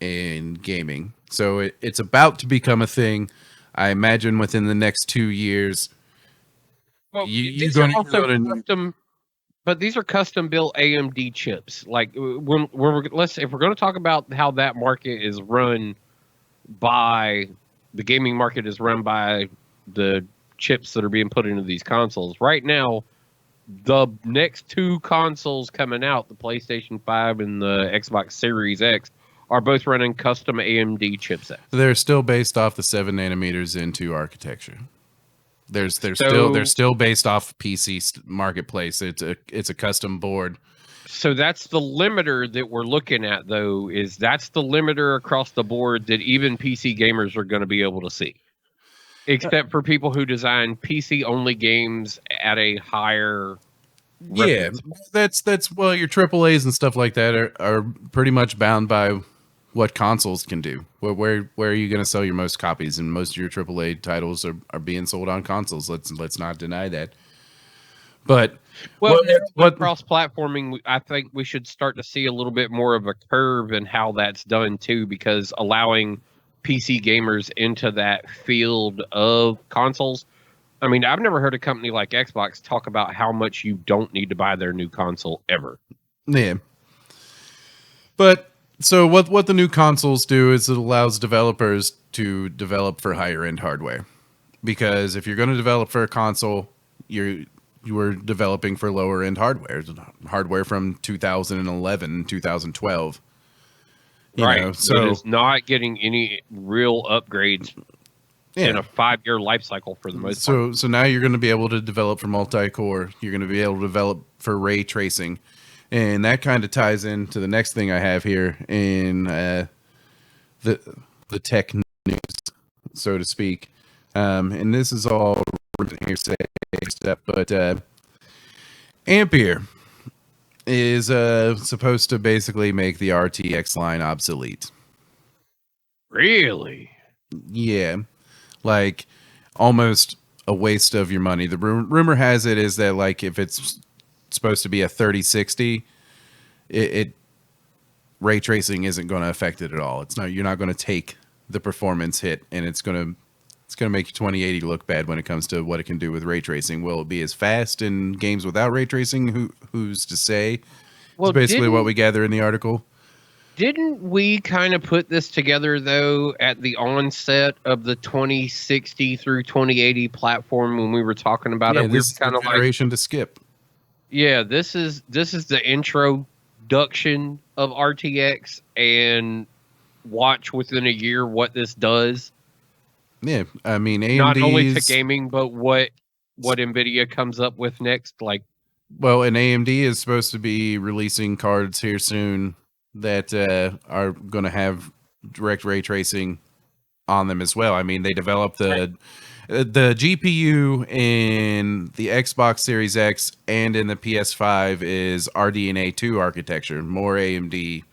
in gaming. So it's about to become a thing. I imagine within the next 2 years. Well, You're going to custom, but these are custom built AMD chips. Like when if we're going to talk about how that market is run by the gaming market is run by the chips that are being put into these consoles right now. The next 2 consoles coming out, the PlayStation 5 and the Xbox Series X, are both running custom AMD chipsets. They're still based off the 7 nanometers into architecture. They're still based off PC marketplace. It's a custom board. So that's the limiter that we're looking at, though. That's the limiter across the board that even PC gamers are going to be able to see, except for people who design PC only games at a higher. Yeah, that's well, your AAAs and stuff like that are pretty much bound by what consoles can do. Where are you going to sell your most copies? And most of your AAA titles are being sold on consoles. Let's not deny that. But what cross-platforming, I think we should start to see a little bit more of a curve in how that's done too, because allowing PC gamers into that field of consoles. I mean, I've never heard a company like Xbox talk about how much you don't need to buy their new console ever. Yeah. But so what the new consoles do is it allows developers to develop for higher end hardware. Because if you're going to develop for a console, you were developing for lower end hardware from 2011, 2012. Right. So it's not getting any real upgrades in a 5-year life cycle for the most part. So now you're going to be able to develop for multi-core. You're going to be able to develop for ray tracing. And that kind of ties into the next thing I have here in the tech news, so to speak. And this is all hearsay stuff, but Ampere is supposed to basically make the RTX line obsolete. Really? Yeah. Like almost a waste of your money. The rumor has it is that like if it's supposed to be a 3060, it ray tracing isn't going to affect it at all. You're not going to take the performance hit, and it's going to make your 2080 look bad when it comes to what it can do with ray tracing. Will it be as fast in games without ray tracing? Who's to say? Well, it's basically what we gather in the article. Didn't we kind of put this together, though, at the onset of the 2060 through 2080 platform when we were talking about it? This is kind of generation to skip. Yeah, this is the introduction of RTX, and watch within a year what this does. Yeah, I mean, AMD's, not only to gaming, but what NVIDIA comes up with next. Like, well, and AMD is supposed to be releasing cards here soon that are going to have direct ray tracing on them as well. I mean, they developed the GPU in the Xbox Series X and in the PS5 is RDNA 2 architecture, more AMD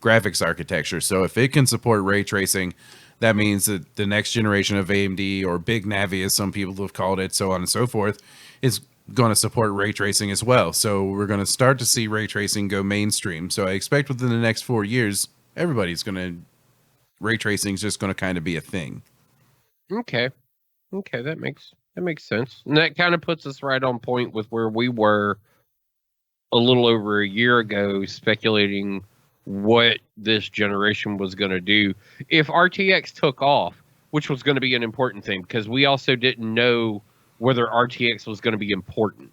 graphics architecture. So if it can support ray tracing, that means that the next generation of AMD, or Big Navi as some people have called it, so on and so forth, is going to support ray tracing as well. So we're going to start to see ray tracing go mainstream. So I expect within the next 4 years, ray tracing is just going to kind of be a thing. Okay, that makes sense, and that kind of puts us right on point with where we were a little over a year ago, speculating what this generation was going to do if RTX took off, which was going to be an important thing because we also didn't know whether RTX was going to be important.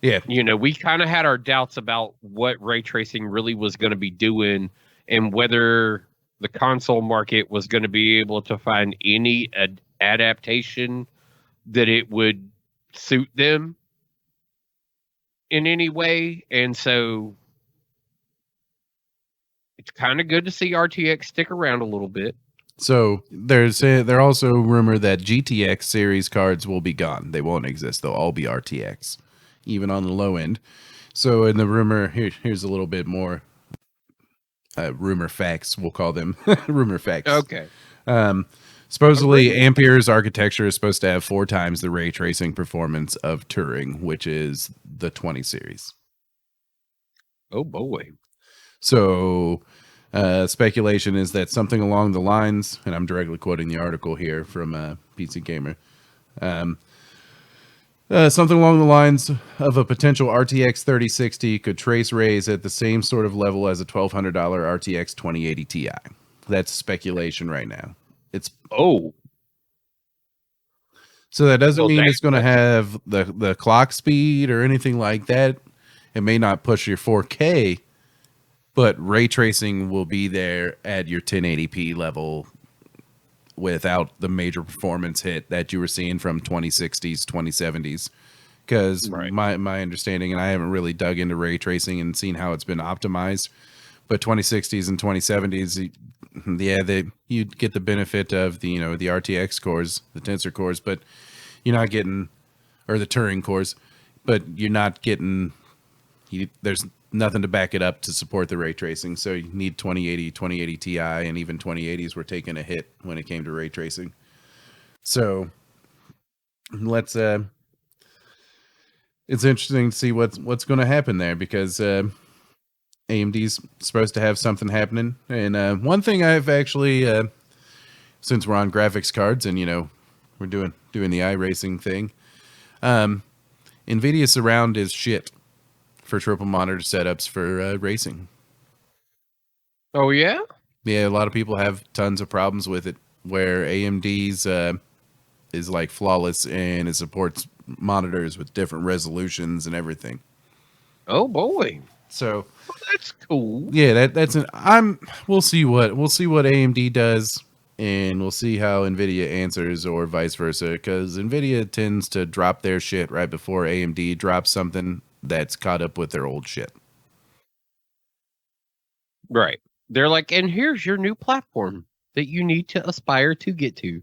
Yeah. We kind of had our doubts about what ray tracing really was going to be doing and whether the console market was going to be able to find any adaptation that it would suit them in any way. And so it's kind of good to see RTX stick around a little bit. So they're also rumor that GTX series cards will be gone. They won't exist. They'll all be RTX, even on the low end. So in the rumor, here's a little bit more rumor facts. We'll call them rumor facts. Okay. Supposedly, Ampere's architecture is supposed to have 4 times the ray tracing performance of Turing, which is the 20 series. Oh boy. So speculation is that something along the lines, and I'm directly quoting the article here from PC Gamer, something along the lines of a potential RTX 3060 could trace rays at the same sort of level as a $1,200 RTX 2080 Ti. That's speculation right now. So that doesn't mean it's going to have the clock speed or anything like that. It may not push your 4K, but ray tracing will be there at your 1080p level without the major performance hit that you were seeing from 2060s, 2070s. Because my understanding, and I haven't really dug into ray tracing and seen how it's been optimized, but 2060s and 2070s, you'd get the benefit of the the RTX cores, the tensor cores, but you're not getting, or the Turing cores, but you're not getting. There's nothing to back it up to support the ray tracing. So you need 2080 Ti, and even 2080s were taking a hit when it came to ray tracing. So let's it's interesting to see what's going to happen there, because AMD's supposed to have something happening. And one thing I've actually since we're on graphics cards and we're doing the iRacing thing, NVIDIA Surround is shit for triple monitor setups for racing. Oh yeah? Yeah, a lot of people have tons of problems with it, where AMD's is like flawless and it supports monitors with different resolutions and everything. Oh boy. So that's cool. Yeah, we'll see what AMD does, and we'll see how NVIDIA answers, or vice versa, because NVIDIA tends to drop their shit right before AMD drops something that's caught up with their old shit. Right. They're like, and here's your new platform that you need to aspire to get to.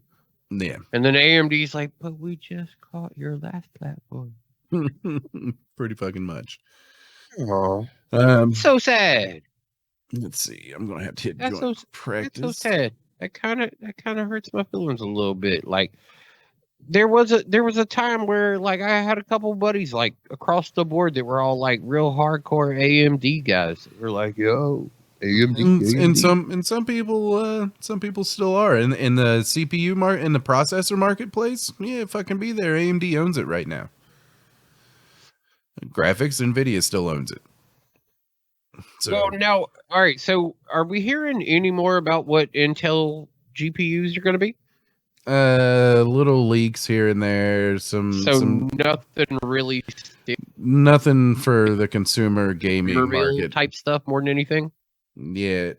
Yeah. And then AMD's like, but we just caught your last platform. Pretty fucking much. Oh. So sad. Let's see. I'm gonna have to hit that's joint so, practice. That's so sad. That kind of hurts my feelings a little bit. Like there was a time where like I had a couple buddies like across the board that were all like real hardcore AMD guys. We're like, yo, AMD. And some people still are in the CPU market, in the processor marketplace. Yeah, fucking be there. AMD owns it right now. Graphics, NVIDIA still owns it. So now, all right. So are we hearing any more about what Intel GPUs are going to be? Little leaks here and there. Some nothing really. Nothing for the consumer gaming market type stuff more than anything. Yeah,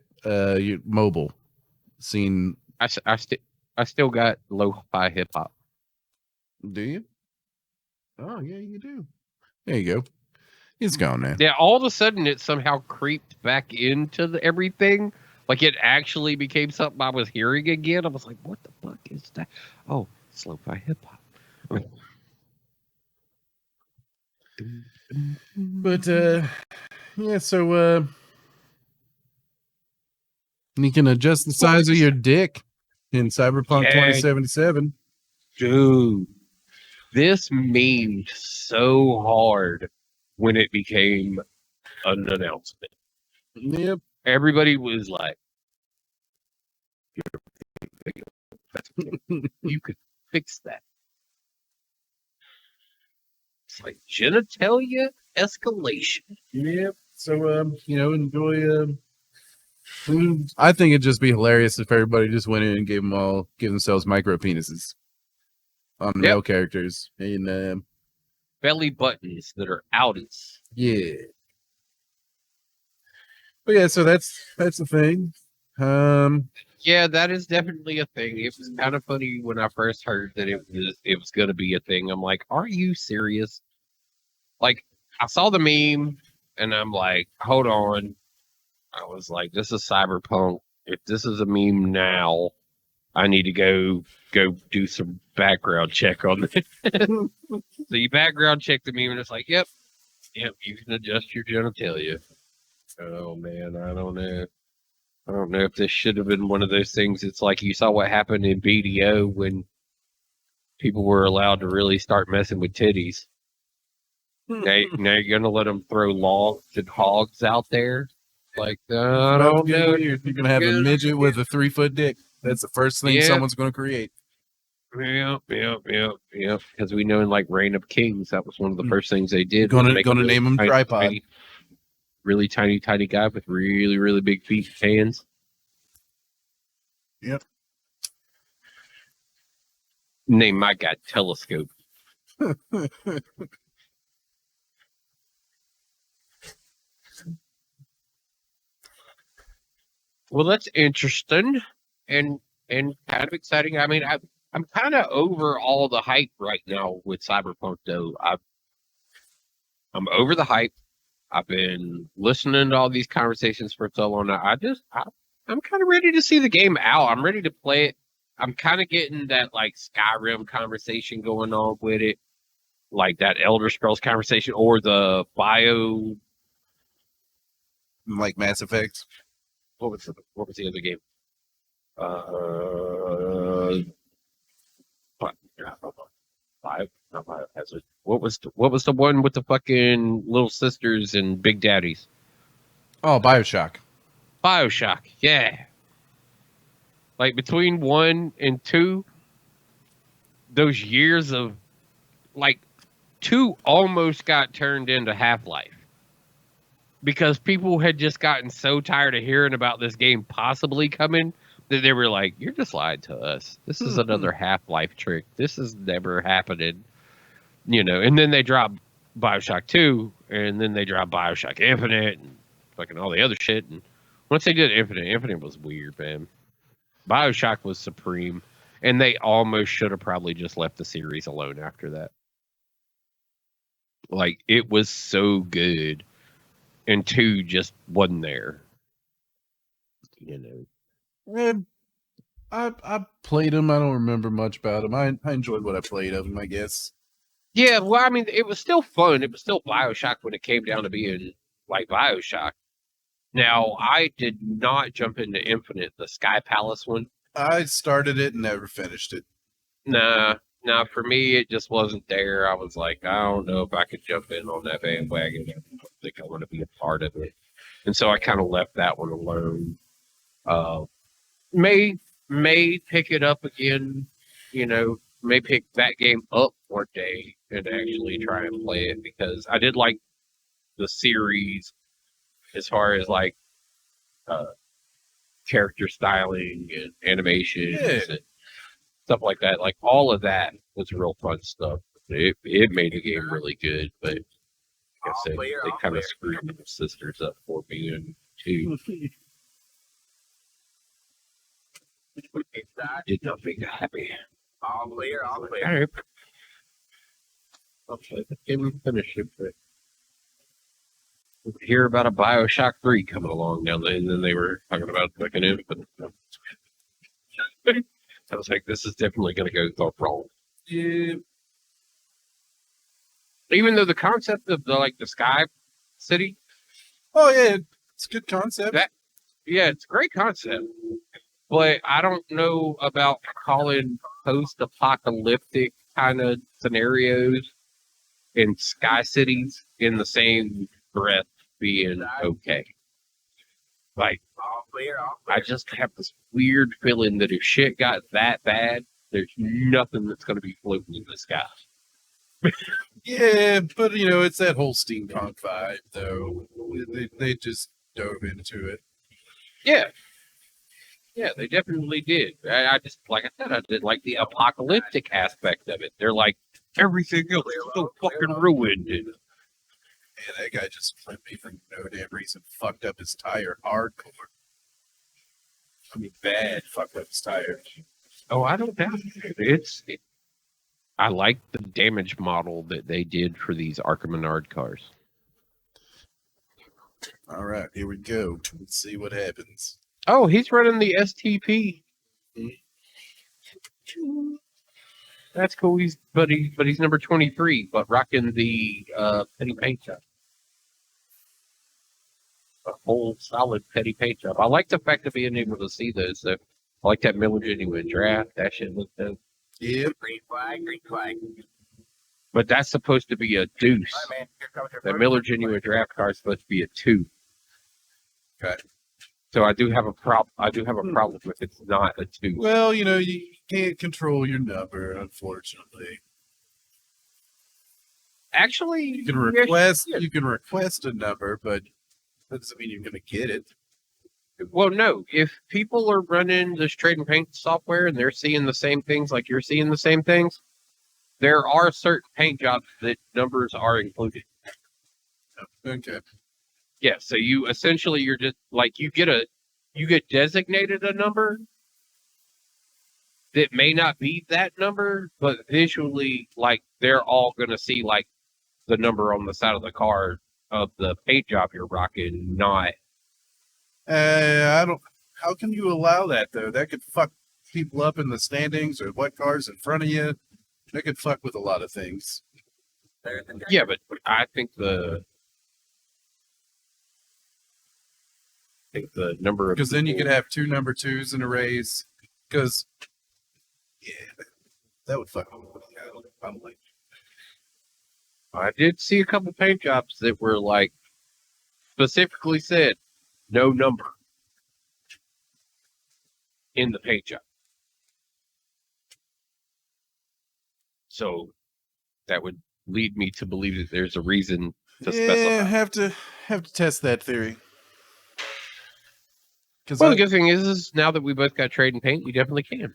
mobile. Seen. I still got lo-fi hip hop. Do you? Oh yeah, you do. There you go. It's gone now. Yeah, all of a sudden it somehow creeped back into everything. Like it actually became something I was hearing again. I was like, what the fuck is that? Oh, it's lo-fi hip hop. But yeah, so you can adjust the size of your dick in Cyberpunk 2077. Dude. This memed so hard when it became an announcement. Yep. Everybody was like, you could fix that. It's like genitalia escalation. Yep. So enjoy. I think it'd just be hilarious if everybody just went in and gave themselves micro penises on male characters, and Belly buttons that are outies. yeah. But yeah, so that's the thing. Yeah, that is definitely a thing. It was kind of funny when I first heard that it was going to be a thing. I'm like, are you serious? Like, I saw the meme and I'm like, hold on. I was like, this is cyberpunk. If this is a meme now, I need to go do some background check on it. So you background check the meme and it's like, yep, you can adjust your genitalia. Oh man, I don't know. I don't know if this should have been one of those things. It's like you saw what happened in BDO when people were allowed to really start messing with titties. Now you're gonna let them throw logs and hogs out there? Like, I don't know. You're gonna have a midget with a 3-foot dick. That's the first thing someone's gonna create. Yep. Because we know in like Reign of Kings, that was one of the first things they did. Gonna name him Tripod. Really tiny guy with really, really big feet and hands. Yep. Name my guy Telescope. Well, that's interesting and kind of exciting. I mean, I'm kind of over all the hype right now with Cyberpunk, though. I'm over the hype. I've been listening to all these conversations for so long now. I'm kind of ready to see the game out. I'm ready to play it. I'm kind of getting that like Skyrim conversation going on with it, like that Elder Scrolls conversation or the Bio. Like Mass Effect. What was the other game? Biohazard. What was the one with the fucking little sisters and big daddies? Oh, BioShock. BioShock, yeah. Like between 1 and 2, those years of like 2 almost got turned into Half-Life. Because people had just gotten so tired of hearing about this game possibly coming that they were like, you're just lying to us. This is another Half-Life trick. This is never happening. And then they dropped BioShock 2, and then they dropped BioShock Infinite, and fucking all the other shit. And once they did Infinite was weird, man. BioShock was supreme, and they almost should have probably just left the series alone after that. Like, it was so good. And 2 just wasn't there. I played them. I don't remember much about them. I enjoyed what I played of them, I guess. Yeah, well, I mean, it was still fun. It was still BioShock when it came down to being like BioShock. Now, I did not jump into Infinite, the Sky Palace one. I started it and never finished it. Nah, for me, it just wasn't there. I was like, I don't know if I could jump in on that bandwagon. I don't think I want to be a part of it. And so I kind of left that one alone. May pick it up again, may pick that game up one day and actually try and play it because I did like the series as far as like character styling and animations and stuff like that. Like all of that was real fun stuff. It made the game really good, but like I said, they kind of screwed the sisters up for me and 2. Did not make happy. All clear. All right. Okay, the game finished it, but we hear about a BioShock 3 coming along now, and then they were talking about fucking Infinite. I was like, this is definitely going to go wrong. Yeah. Even though the concept of the Sky City. Oh yeah, it's a good concept. It's a great concept. But I don't know about calling post-apocalyptic kind of scenarios in Sky Cities in the same breath being okay. Like, All clear, all I clear. just have this weird feeling that if shit got that bad, there's nothing that's going to be floating in the sky. Yeah, but you know, it's that whole steampunk vibe, though. They just dove into it. Yeah. Yeah, they definitely did. I just, like I said, I did like the apocalyptic aspect of it. They're like, everything else is so fucking ruined. And Yeah, that guy just flipped me for no damn reason. Fucked up his tire hardcore. I mean, bad. Fucked up his tire. oh, I don't doubt it. I like the damage model that they did for these Arkham Menard cars. All right, here we go. Let's see what happens. Oh, he's running the STP. That's cool. He's number 23, but rocking the petty paint job. A whole solid petty paint job. I like the fact of being able to see those. So I like that Miller Genuine draft. That shit looks dope. Yep. Green flag, green flag. But that's supposed to be a deuce. All right, man. Here comes your The first. Miller Genuine draft car is supposed to be a 2. Okay. So I do have a problem. I do have a problem with it's not a 2. Well, you know, you can't control your number, unfortunately. Actually, You can request a number, but that doesn't mean you're gonna get it. well, no. If people are running this trade and paint software and they're seeing the same things like you're seeing the same things, there are certain paint jobs that numbers are included. Okay. Yeah, so you're just like you get designated a number that may not be that number, but visually, like they're all gonna see like the number on the side of the car of the paint job you're rocking, not I don't. How can you allow that though? That could fuck people up in the standings, or what cars in front of you. That could fuck with a lot of things. There's the yeah, but I think the number of Because then you people- could have 2 number 2s in a race. Because yeah, that would fuck with me. Probably. I did see a couple paint jobs that were like specifically said no number in the paint job. So that would lead me to believe that there's a reason to specify. have to test that theory. Because Well, the good thing is now that we both got trade and paint, we definitely can.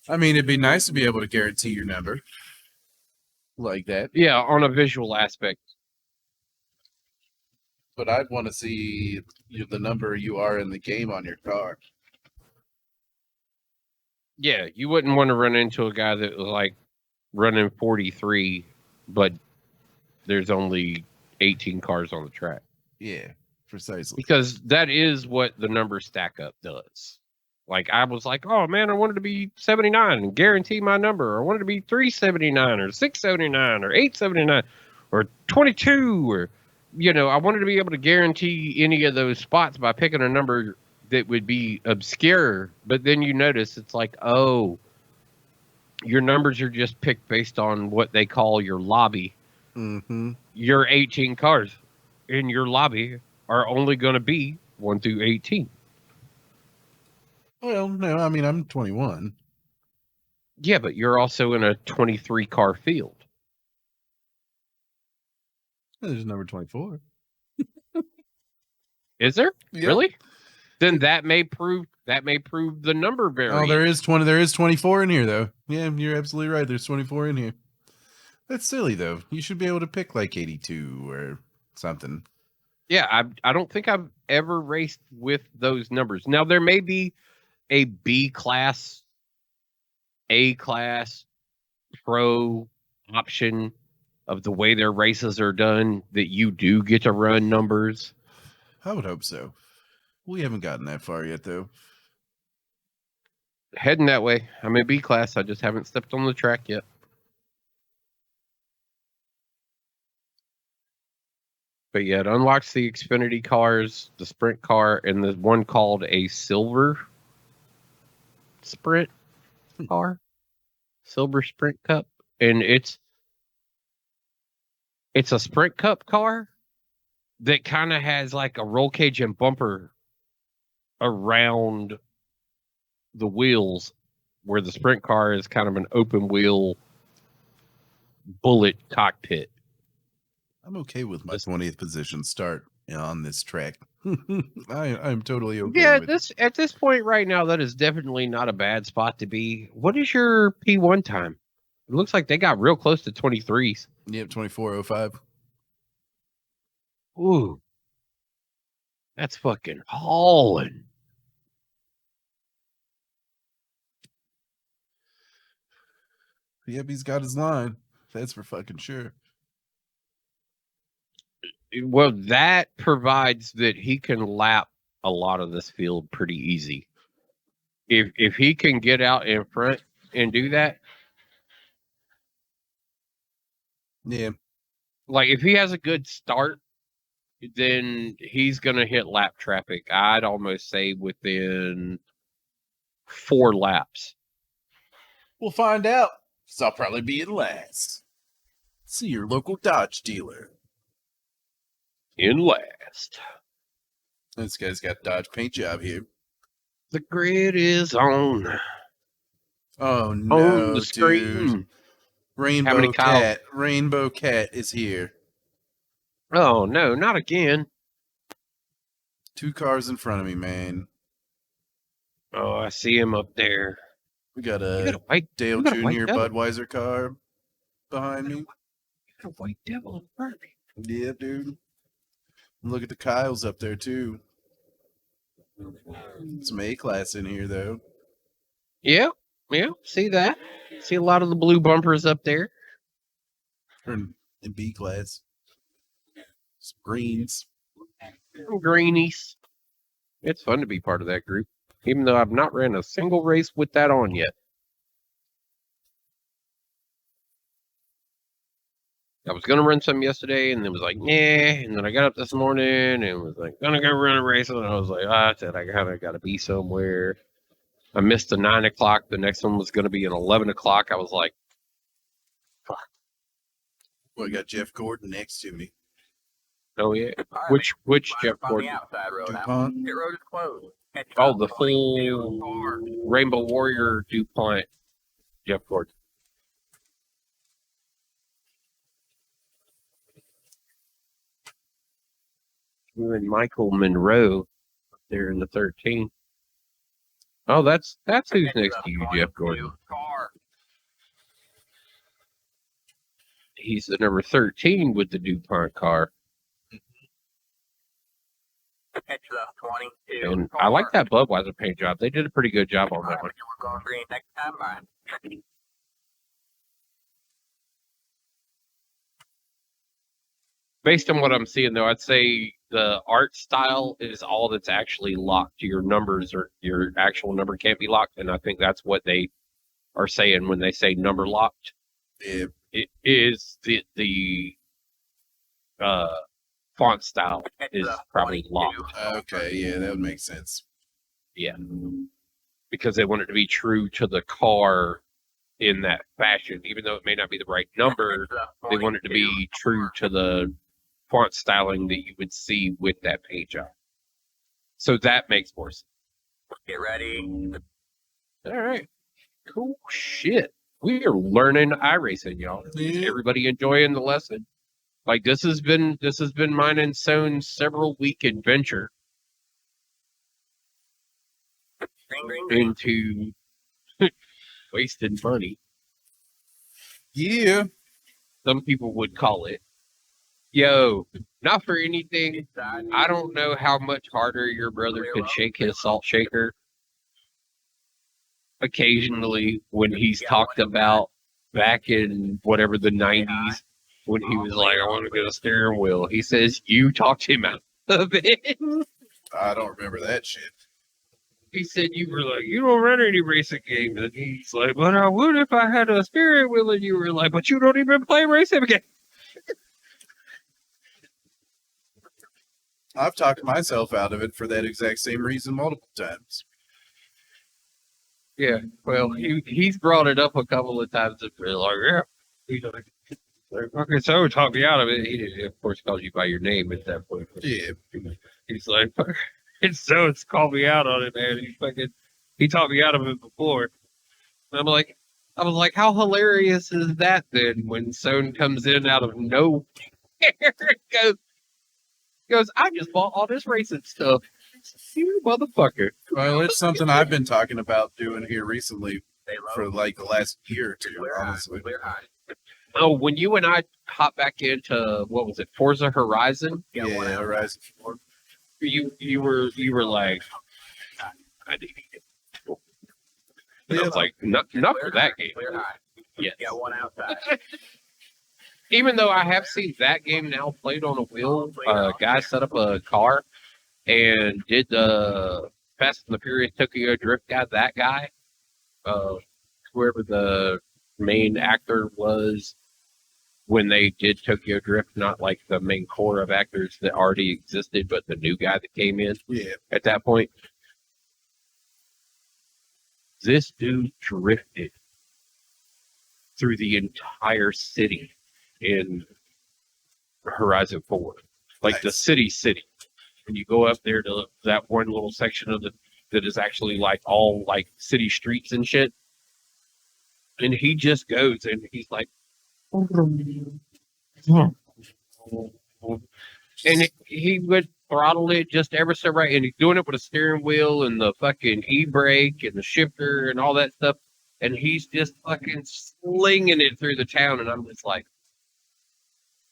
I mean, it'd be nice to be able to guarantee your number like that, Yeah, on a visual aspect. but I'd want to see the number you are in the game on your car. Yeah, you wouldn't want to run into a guy that was like running 43, but there's only 18 cars on the track. Yeah, precisely. Because that is what the number stack up does. Like I was like, oh man, I wanted to be 79 and guarantee my number. I wanted to be 379 or 679 or 879 or 22 or I wanted to be able to guarantee any of those spots by picking a number that would be obscure. But then you notice it's like, oh, your numbers are just picked based on what they call your lobby. Mm-hmm. Your 18 cars in your lobby are only going to be 1 through 18. Well, no, I mean, I'm 21. Yeah, but you're also in a 23 car field. There's number 24. Is there? Yep. Really? Then that may prove the number variant. Oh, there is 20. There is 24 in here, though. Yeah, you're absolutely right. There's 24 in here. That's silly, though. You should be able to pick like 82 or something. Yeah, I don't think I've ever raced with those numbers. Now there may be a B class, A class, pro option of the way their races are done that you do get to run numbers. I would hope so. We haven't gotten that far yet, though. Heading that way. I'm in B class. I just haven't stepped on the track yet. But yeah, it unlocks the Xfinity cars, the sprint car, and the one called a silver. Sprint car, Silver Sprint Cup, and it's a Sprint Cup car that kind of has like a roll cage and bumper around the wheels, where the sprint car is kind of an open wheel bullet cockpit. I'm okay with my 20th position start on this track. I'm totally okay with it. At this point right now, that is definitely not a bad spot to be. What is your P1 time? It looks like they got real close to 23s. Yep, 24:05. Ooh, that's fucking hauling. Yep, he's got his line. That's for fucking sure. Well, that provides that he can lap a lot of this field pretty easy. If he can get out in front and do that, Yeah. like if he has a good start, then he's gonna hit lap traffic. I'd almost say within 4 laps. We'll find out. So I'll probably be in last. See your local Dodge dealer. In last. This guy's got Dodge paint job here. The grid is on. Oh On no, the screen. dude. Rainbow Cat is here. Oh no, not again. 2 cars in front of me, man. Oh, I see him up there. We got You a got a white, Dale you got a Jr. white devil. Budweiser car behind me. You got a white devil in front of me. Yeah, dude. Look at the Kyles up there too. Some A-class in here though. Yeah, see that? See a lot of the blue bumpers up there. Or in B-class. Some greens. Greenies. It's fun to be part of that group, even though I've not ran a single race with that on yet. I was gonna run some yesterday, and it was like, nah. And then I got up this morning and was like, gonna go run a race, and I was like, I said I kind of got to be somewhere. I missed the 9 o'clock. The next one was gonna be an 11 o'clock. I was like, fuck. Well, I got Jeff Gordon next to me. Oh yeah. All right, Which line Jeff up on Gordon? the outside road now. DuPont. Pit road is closed. Catch Oh, up the 22 full car. Rainbow Warrior DuPont Jeff Gordon. We're in Michael Monroe up there in the 13. Oh, that's who's Catch next up to you, 22 Jeff Gordon. car. He's the number 13 with the DuPont car. Catch the 22 And car. I like that Budweiser paint job. They did a pretty good job on that one. We're going green next time, bye. Based on what I'm seeing, though, I'd say the art style is all that's actually locked. Your numbers or your actual number can't be locked, and I think that's what they are saying when they say number locked. Yeah. It is the font style Catch is the probably 22 locked. Okay, yeah, that would make sense. Yeah, because they want it to be true to the car in that fashion, even though it may not be the right number. Catch the They want it to 22 be true to the font styling that you would see with that paint job. So that makes more sense. Get ready. All right. Cool shit. We are learning iRacing, y'all. Is Yeah. everybody enjoying the lesson? Like this has been mine and Sone's several week adventure Green, green, green. into wasting money. Yeah. Some people would call it. Yo, not for anything. Inside. I don't know how much harder your brother could shake his salt shaker. Occasionally, when he's talked about back in whatever the 90s, when he was like, I want to get a steering wheel, he says, you talked him out of it. I don't remember that shit. He said, you were like, you don't run any racing games. And he's like, but I would if I had a steering wheel. And you were like, but you don't even play racing games. I've talked myself out of it for that exact same reason multiple times. Yeah, well, he's brought it up a couple of times and been like, yeah. He's like, okay, so talk me out of it. He did, of course, called you by your name at that point. Yeah. He's like, it's so it's called me out on it, man. He taught me out of it before. And I was like, how hilarious is that then when Sohn comes in out of nowhere and goes, I just bought all this racing stuff. You motherfucker. Well, it's something I've been talking about doing here recently Stay low. for like the last year or two, Clear high. honestly. Clear high. Oh, when you and I hopped back into what was it, Forza Horizon? Get one Yeah, out. Horizon. You were like, I need it. And I was like, not for that game. Clear high. Yes. Get one outside. Even though I have seen that game now played on a wheel, a guy set up a car and did the Fast and the Furious Tokyo Drift guy, that guy, whoever the main actor was when they did Tokyo Drift, not like the main core of actors that already existed, but the new guy that came in Yeah. at that point. This dude drifted through the entire city in Horizon 4. Like the Nice. city. When you go up there to that one little section of that is actually like all like city streets and shit. And he just goes and he's like, and he would throttle it just ever so right, and he's doing it with a steering wheel and the fucking e-brake and the shifter and all that stuff, and he's just fucking slinging it through the town, and I'm just like,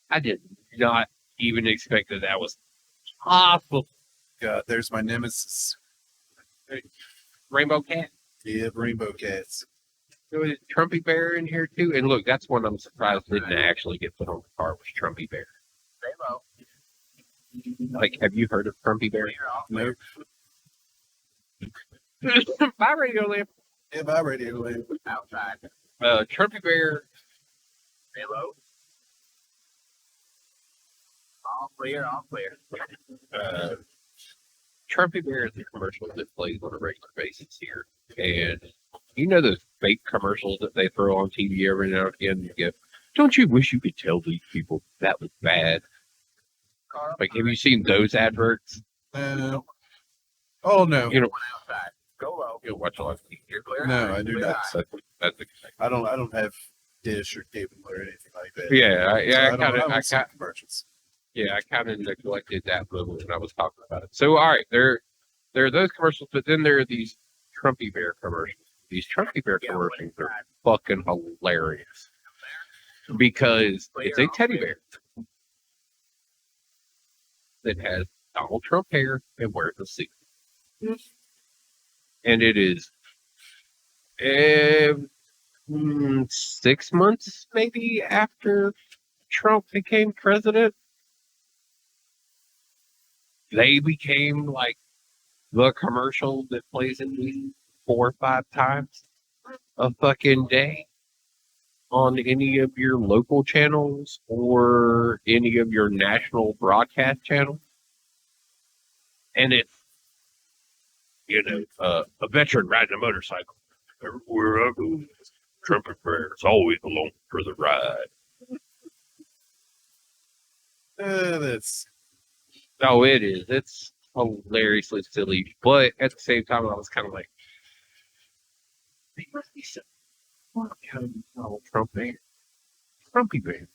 I did not even expect that was possible. God, there's my nemesis. Rainbow Cat. Yeah, Rainbow Cats. There was a Trumpy Bear in here too, and look, that's one I'm surprised didn't actually get put on the car was Trumpy Bear. Stay low. Like, have you heard of Trumpy Bear? Clear off. Nope. Bye, Radio Lamp. Yeah, my radio lamp. Outside. Trumpy Bear. Stay low. All clear. All clear. Trumpy Bear is a commercial that plays on a regular basis here, and you know those fake commercials that they throw on TV every now and again. You go, don't you wish you could tell these people that was bad? Car Like, have you seen those adverts? Oh no, You know, one outside. Go low. you watch a lot of TV. You're clear. No, high. I do Clear not. high. So that's the I don't have dish or cable or anything like that. yeah, So I don't see commercials. kind of neglected that little when I was talking about it. So, all right, there are those commercials, but then there are these Trumpy Bear commercials. These Trumpy Bear Get one commercials are inside. fucking hilarious because it's a teddy bear that has Donald Trump hair and wears a suit, and it is 6 months maybe after Trump became president. They became like the commercial that plays at least 4 or 5 times a fucking day on any of your local channels or any of your national broadcast channels. And it's, a veteran riding a motorcycle. Everywhere I go, trumpet prayers always along for the ride. That's Oh, it is. It's hilariously silly. But at the same time, I was kind of like, they must be so fucking Trump Bear. Trumpy Bear.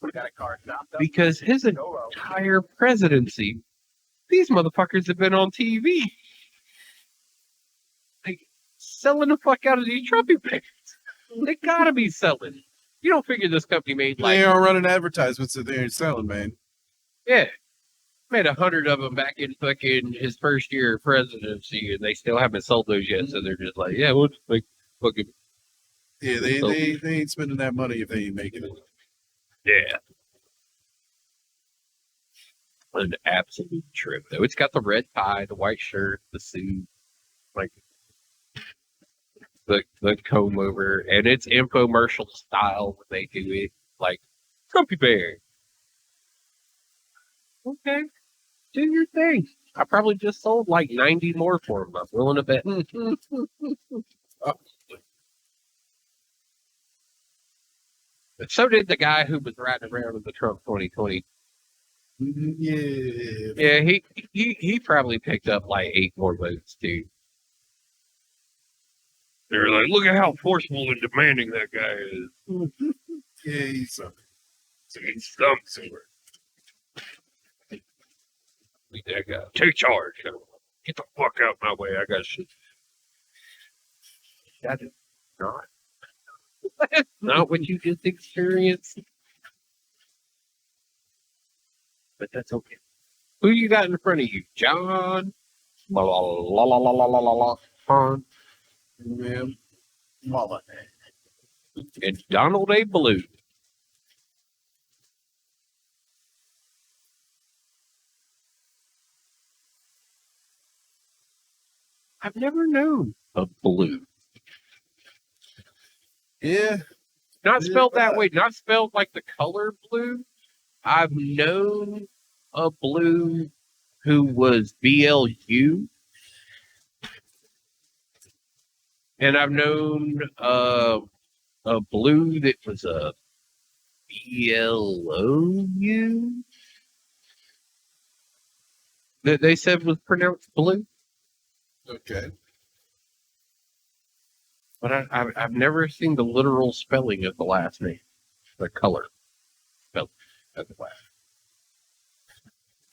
We got a car stopped up. Because his Go low. entire presidency, these motherfuckers have been on TV. Like, selling the fuck out of these Trumpy Bears. They gotta be selling. You don't figure this company made like, they are running advertisements that they ain't selling, man. yeah, made 100 of them back in fucking his first year of presidency, and they still haven't sold those yet. So they're just like, yeah, we'll just like fucking Yeah, they ain't spending that money if they ain't making it. yeah. An absolute trip though. It's got the red tie, the white shirt, the suit, like the comb over, and it's infomercial style when they do it, like Trumpy Bear. Okay. Do your thing. I probably just sold like 90 more for them. I'm willing to bet. But so did the guy who was riding around in the Trump 2020. Yeah. Yeah, he probably picked up like 8 more votes too. They're like, look at how forceful and demanding that guy is. Yeah, he's something. He's some sort. Leave that guy. Take charge. Get the fuck out of my way. I got shit. That is not. That's not what you just experienced. But that's okay. Who you got in front of you? John? La la la la la la la la la. Han. Yeah. Mama. And Donald A. Blue. I've never known a blue. Yeah. Not spelled that way. Not spelled like the color blue. I've known a blue who was BLU. And I've known a blue that was a BLOU. That they said was pronounced blue. Okay. But I've never seen the literal spelling of the last name. The color spelling of the last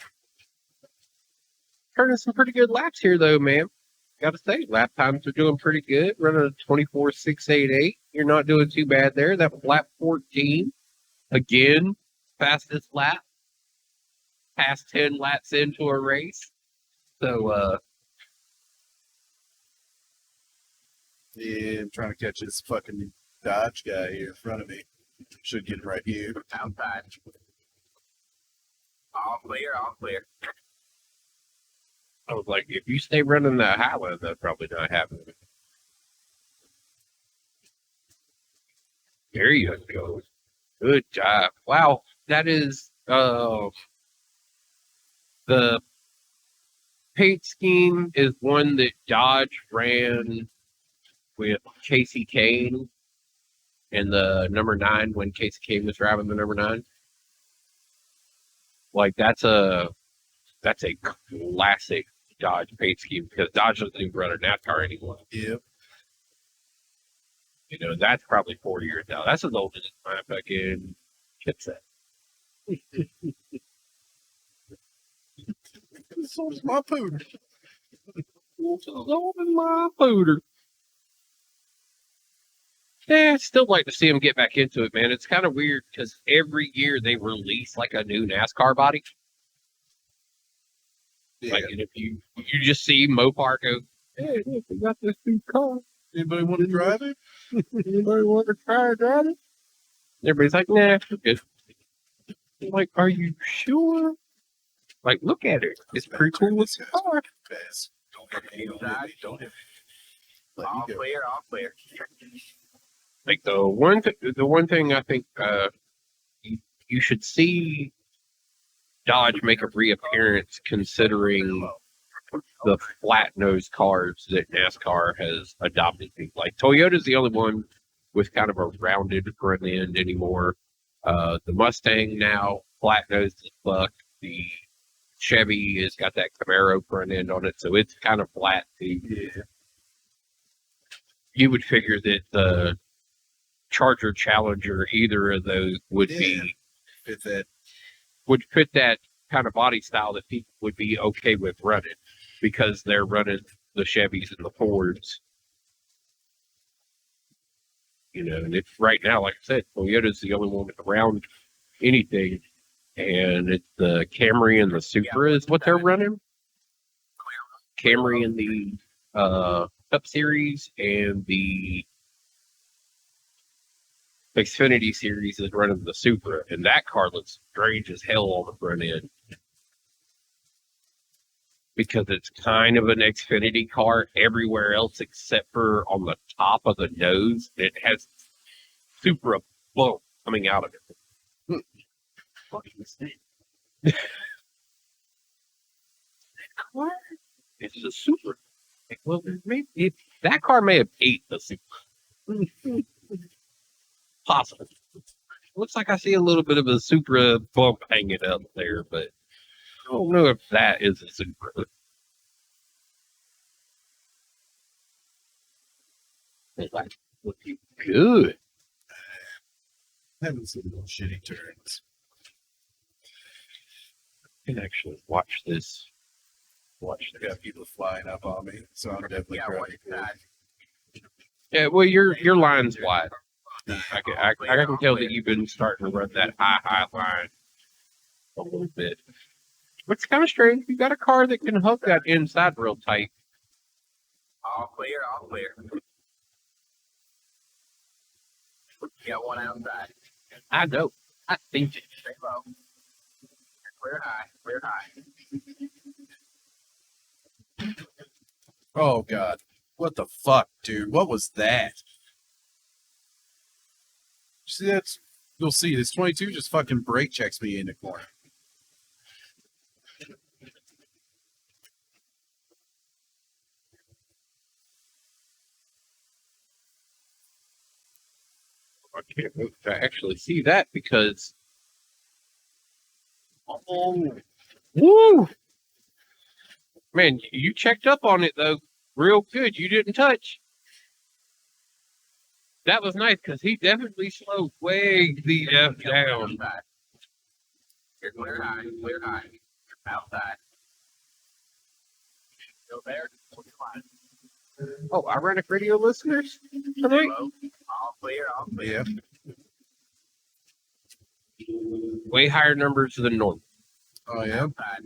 name. Turning some pretty good laps here, though, man. Got to say, lap times are doing pretty good. Running a 24.688. You're not doing too bad there. That was lap 14. Again, fastest lap. Past 10 laps into a race. So, Yeah, I'm trying to catch this fucking Dodge guy here in front of me. Should get it right here. Outside. All clear, all clear. I was like, if you stay running that Highland, that's probably not happening. There you go. Good job. Wow, that is the paint scheme is one that Dodge ran with Casey Kane in the number 9 when Casey Kane was driving the number 9. Like that's a classic Dodge paint scheme because Dodge doesn't even run a NASCAR anymore. Yep. You know, that's probably 4 years now. That's as old as my fucking chipset. So is my pooter. As old as my pooter. Yeah, I'd still like to see them get back into it, man. It's kind of weird because every year they release like a new NASCAR body. Yeah. Like, and if you just see Mopar go, hey, look, we got this new car. Anybody want to drive it? Anybody want to try to drive it? Everybody's like, nah, we're good. I'm like, are you sure? Like, look at it. It's pretty cool with the car. Fast. Don't hit me. Don't hit me. Don't hit me. Let All me go. clear, all clear. Like the one thing I think you should see Dodge make a reappearance considering the flat nosed cars that NASCAR has adopted. Like Toyota's the only one with kind of a rounded front end anymore. The Mustang now flat nosed as fuck. The Chevy has got that Camaro front end on it, so it's kind of flat too. Yeah. You would figure that the Charger Challenger, either of those would Fit that. would fit that kind of body style that people would be okay with running because they're running the Chevys and the Fords. You know, and it's right now, like I said, Toyota's the only one around anything, and it's the Camry and the Supra is what they're running. Camry and the Cup Series and the Xfinity Series is running the Supra, and that car looks strange as hell on the front end because it's kind of an Xfinity car everywhere else except for on the top of the nose. It has Supra bump coming out of it. Fucking insane. car is a Supra. Well, maybe that car may have ate the Supra. Possible. Looks like I see a little bit of a Supra bump hanging up there, but I don't know if that is a Supra. It's like, looking good. Haven't seen no shitty turns. I can actually watch this. I got people flying up on me, so I'm definitely trying to. Yeah, well, your line's wide. I can tell that you've been starting to run that high line a little bit. It's kind of strange. You got a car that can hook that inside real tight. All clear, all clear. Got one outside. I know. I think it. Stay low. Clear high, clear high. Oh god, what the fuck, dude? What was that? See, that's you'll see. This 22 just fucking brake checks me in the corner. I can't wait to actually see that because. Oh, woo! Man, you checked up on it though, real good. You didn't touch. That was nice because he definitely slowed way the F down. You're clear high, clear high. Outside. Still there? Oh, IroniqRadio listeners, Stay low. All clear, all clear. Yeah. way higher numbers than normal. Oh yeah. Outside.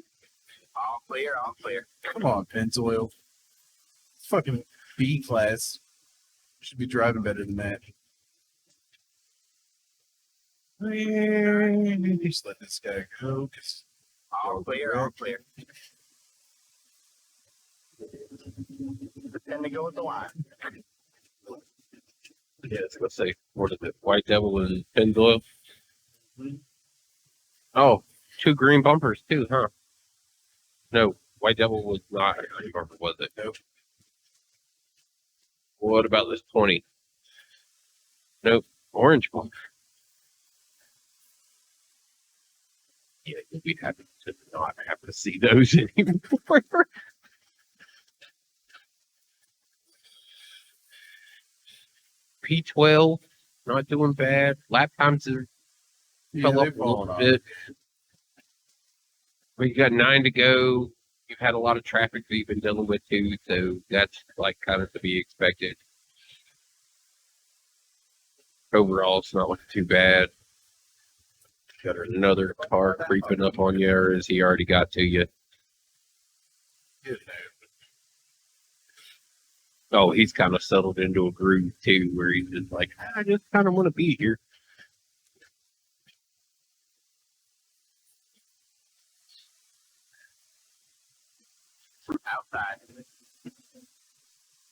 All clear, all clear. Come on, Pennzoil. Fucking B class. Should be driving better than that. Just let this guy go. All clear, all clear. Pretend to go with the line. Yes, let's say, what is it? White Devil and Pennzoil. Oh, 2 green bumpers too, huh? No, White Devil was not a green bumper, was it? Nope. What about this 20? Nope, orange bumper. Yeah, you'll be happy to not have to see those anymore. P12, not doing bad. Lap times are fell they've up a little fallen off. bit. Well, you got 9 to go. You've had a lot of traffic that you've been dealing with too, so that's like kind of to be expected. Overall, it's not looking too bad. Got another car creeping up on you, or has he already got to you? Oh, he's kind of settled into a groove too, where he's just like, I just kind of want to be here. Outside.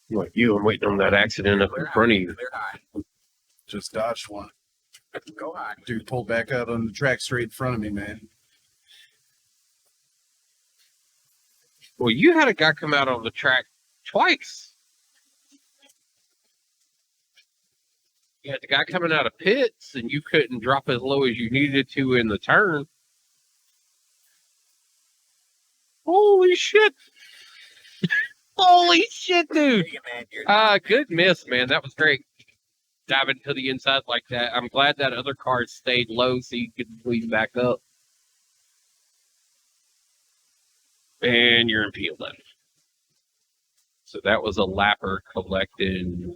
Like you, I'm waiting on that accident up in front of you. Clear high. Just dodged one. Go high. Dude pulled back out on the track straight in front of me, man. Well, you had a guy come out on the track twice. You had the guy coming out of pits, and you couldn't drop as low as you needed to in the turn. Holy shit! Holy shit, dude! Hey, man, you're Good miss, man. That was great. Diving to the inside like that. I'm glad that other car stayed low so you could squeeze back up. And you're in P11. So that was a lapper collecting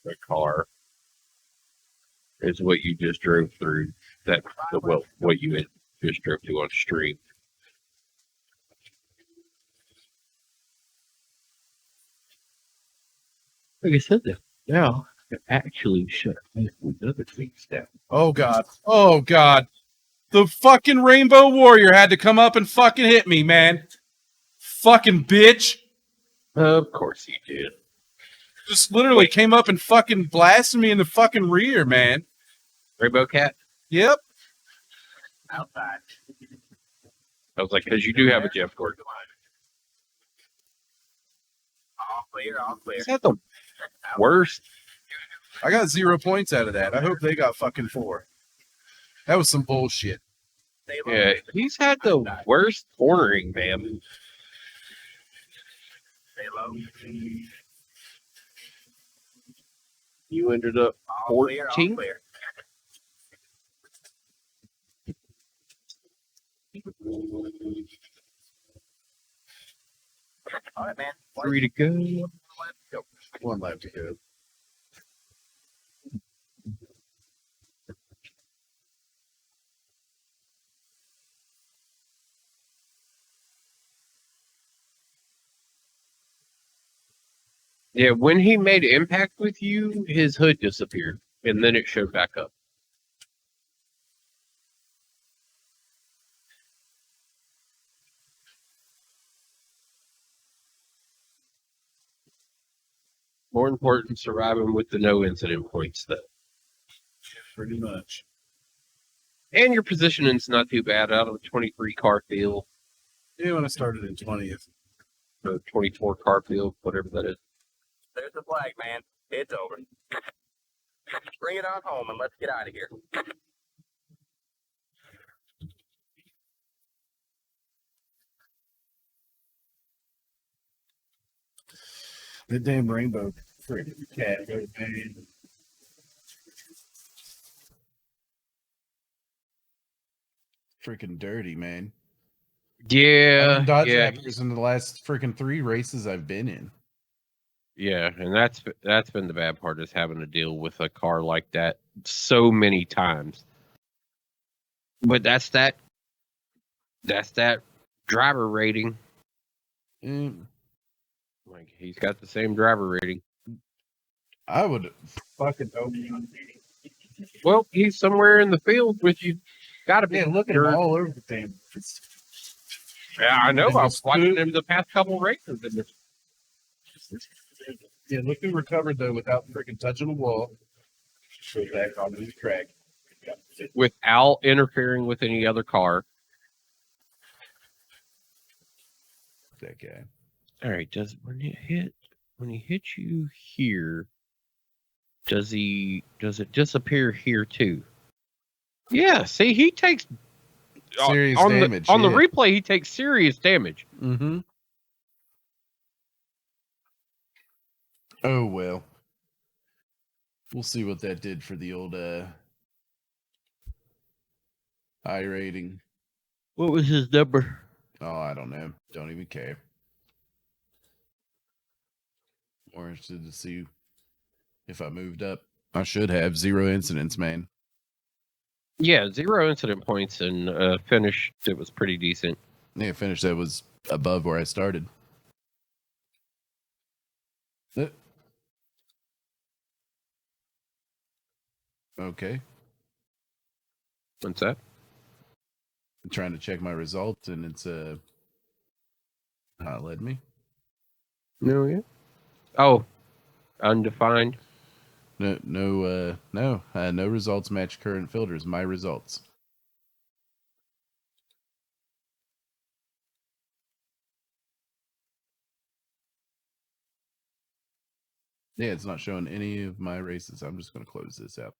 the car. Is what you just drove through. What you had just drove to on stream. Like I said, now I actually shut other things down. Oh god. Oh god. The fucking Rainbow Warrior had to come up and fucking hit me, man. Fucking bitch. Of course he did. Just literally came up and fucking blasted me in the fucking rear, man. Rainbow Cat? Yep. outside. I was like, because you do have a Jeff Gordon. All clear, all clear. Is that the worst? I got 0 points out of that. I hope they got fucking 4. That was some bullshit. Stay low. Yeah, he's had the worst cornering, man. Stay low. You ended up All clear, all 14th. clear. All right, man. 3 to go. Yep. 1 left to go. Yeah, when he made impact with you, his hood disappeared, and then it showed back up. More important, surviving with the no incident points, though. Pretty much. And your positioning's not too bad out of a 23 car field, Yeah, when I started in 20th. or 24 car field, whatever that is. There's the flag, man. It's over. Bring it on home and let's get out of here. The damn rainbow freaking cat goes man. Freaking dirty, man. Yeah, Dodge yeah, zappers in the last freaking 3 races I've been in. yeah, and that's been the bad part, is having to deal with a car like that so many times. But that's that driver rating. Like, he's got the same driver rating. I would fucking hope. Well, he's somewhere in the field with you. Gotta be. Yeah, look at You're- him all over the damn. Yeah, I know. And I he's was watching him the past couple races. And Yeah, look who recovered though without freaking touching the wall. Go back onto the track. without interfering with any other car. That guy. All right. When he hits you here, does it disappear here too? Yeah. See, he takes Serious on damage. on the yeah. replay. He takes serious damage. Mm-hmm. Oh well. We'll see what that did for the old I rating. What was his number? Oh, I don't know. Don't even care. More interested to see if I moved up. I should have 0 incidents, man. Yeah, 0 incident points, and finished. It was pretty decent. Yeah, finish that was above where I started. Okay. What's that? I'm trying to check my results and it's not letting me. No, yeah. Oh, undefined. No results match current filters. My results. Yeah, it's not showing any of my races. I'm just going to close this out.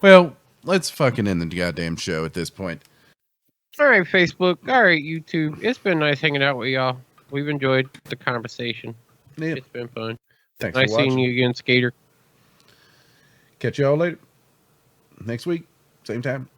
Well, let's fucking end the goddamn show at this point. All right, Facebook. All right, YouTube. It's been nice hanging out with y'all. We've enjoyed the conversation. Yeah. It's been fun. Thanks Nice for watching. seeing you again, Skater. Catch y'all later. Next week. Same time.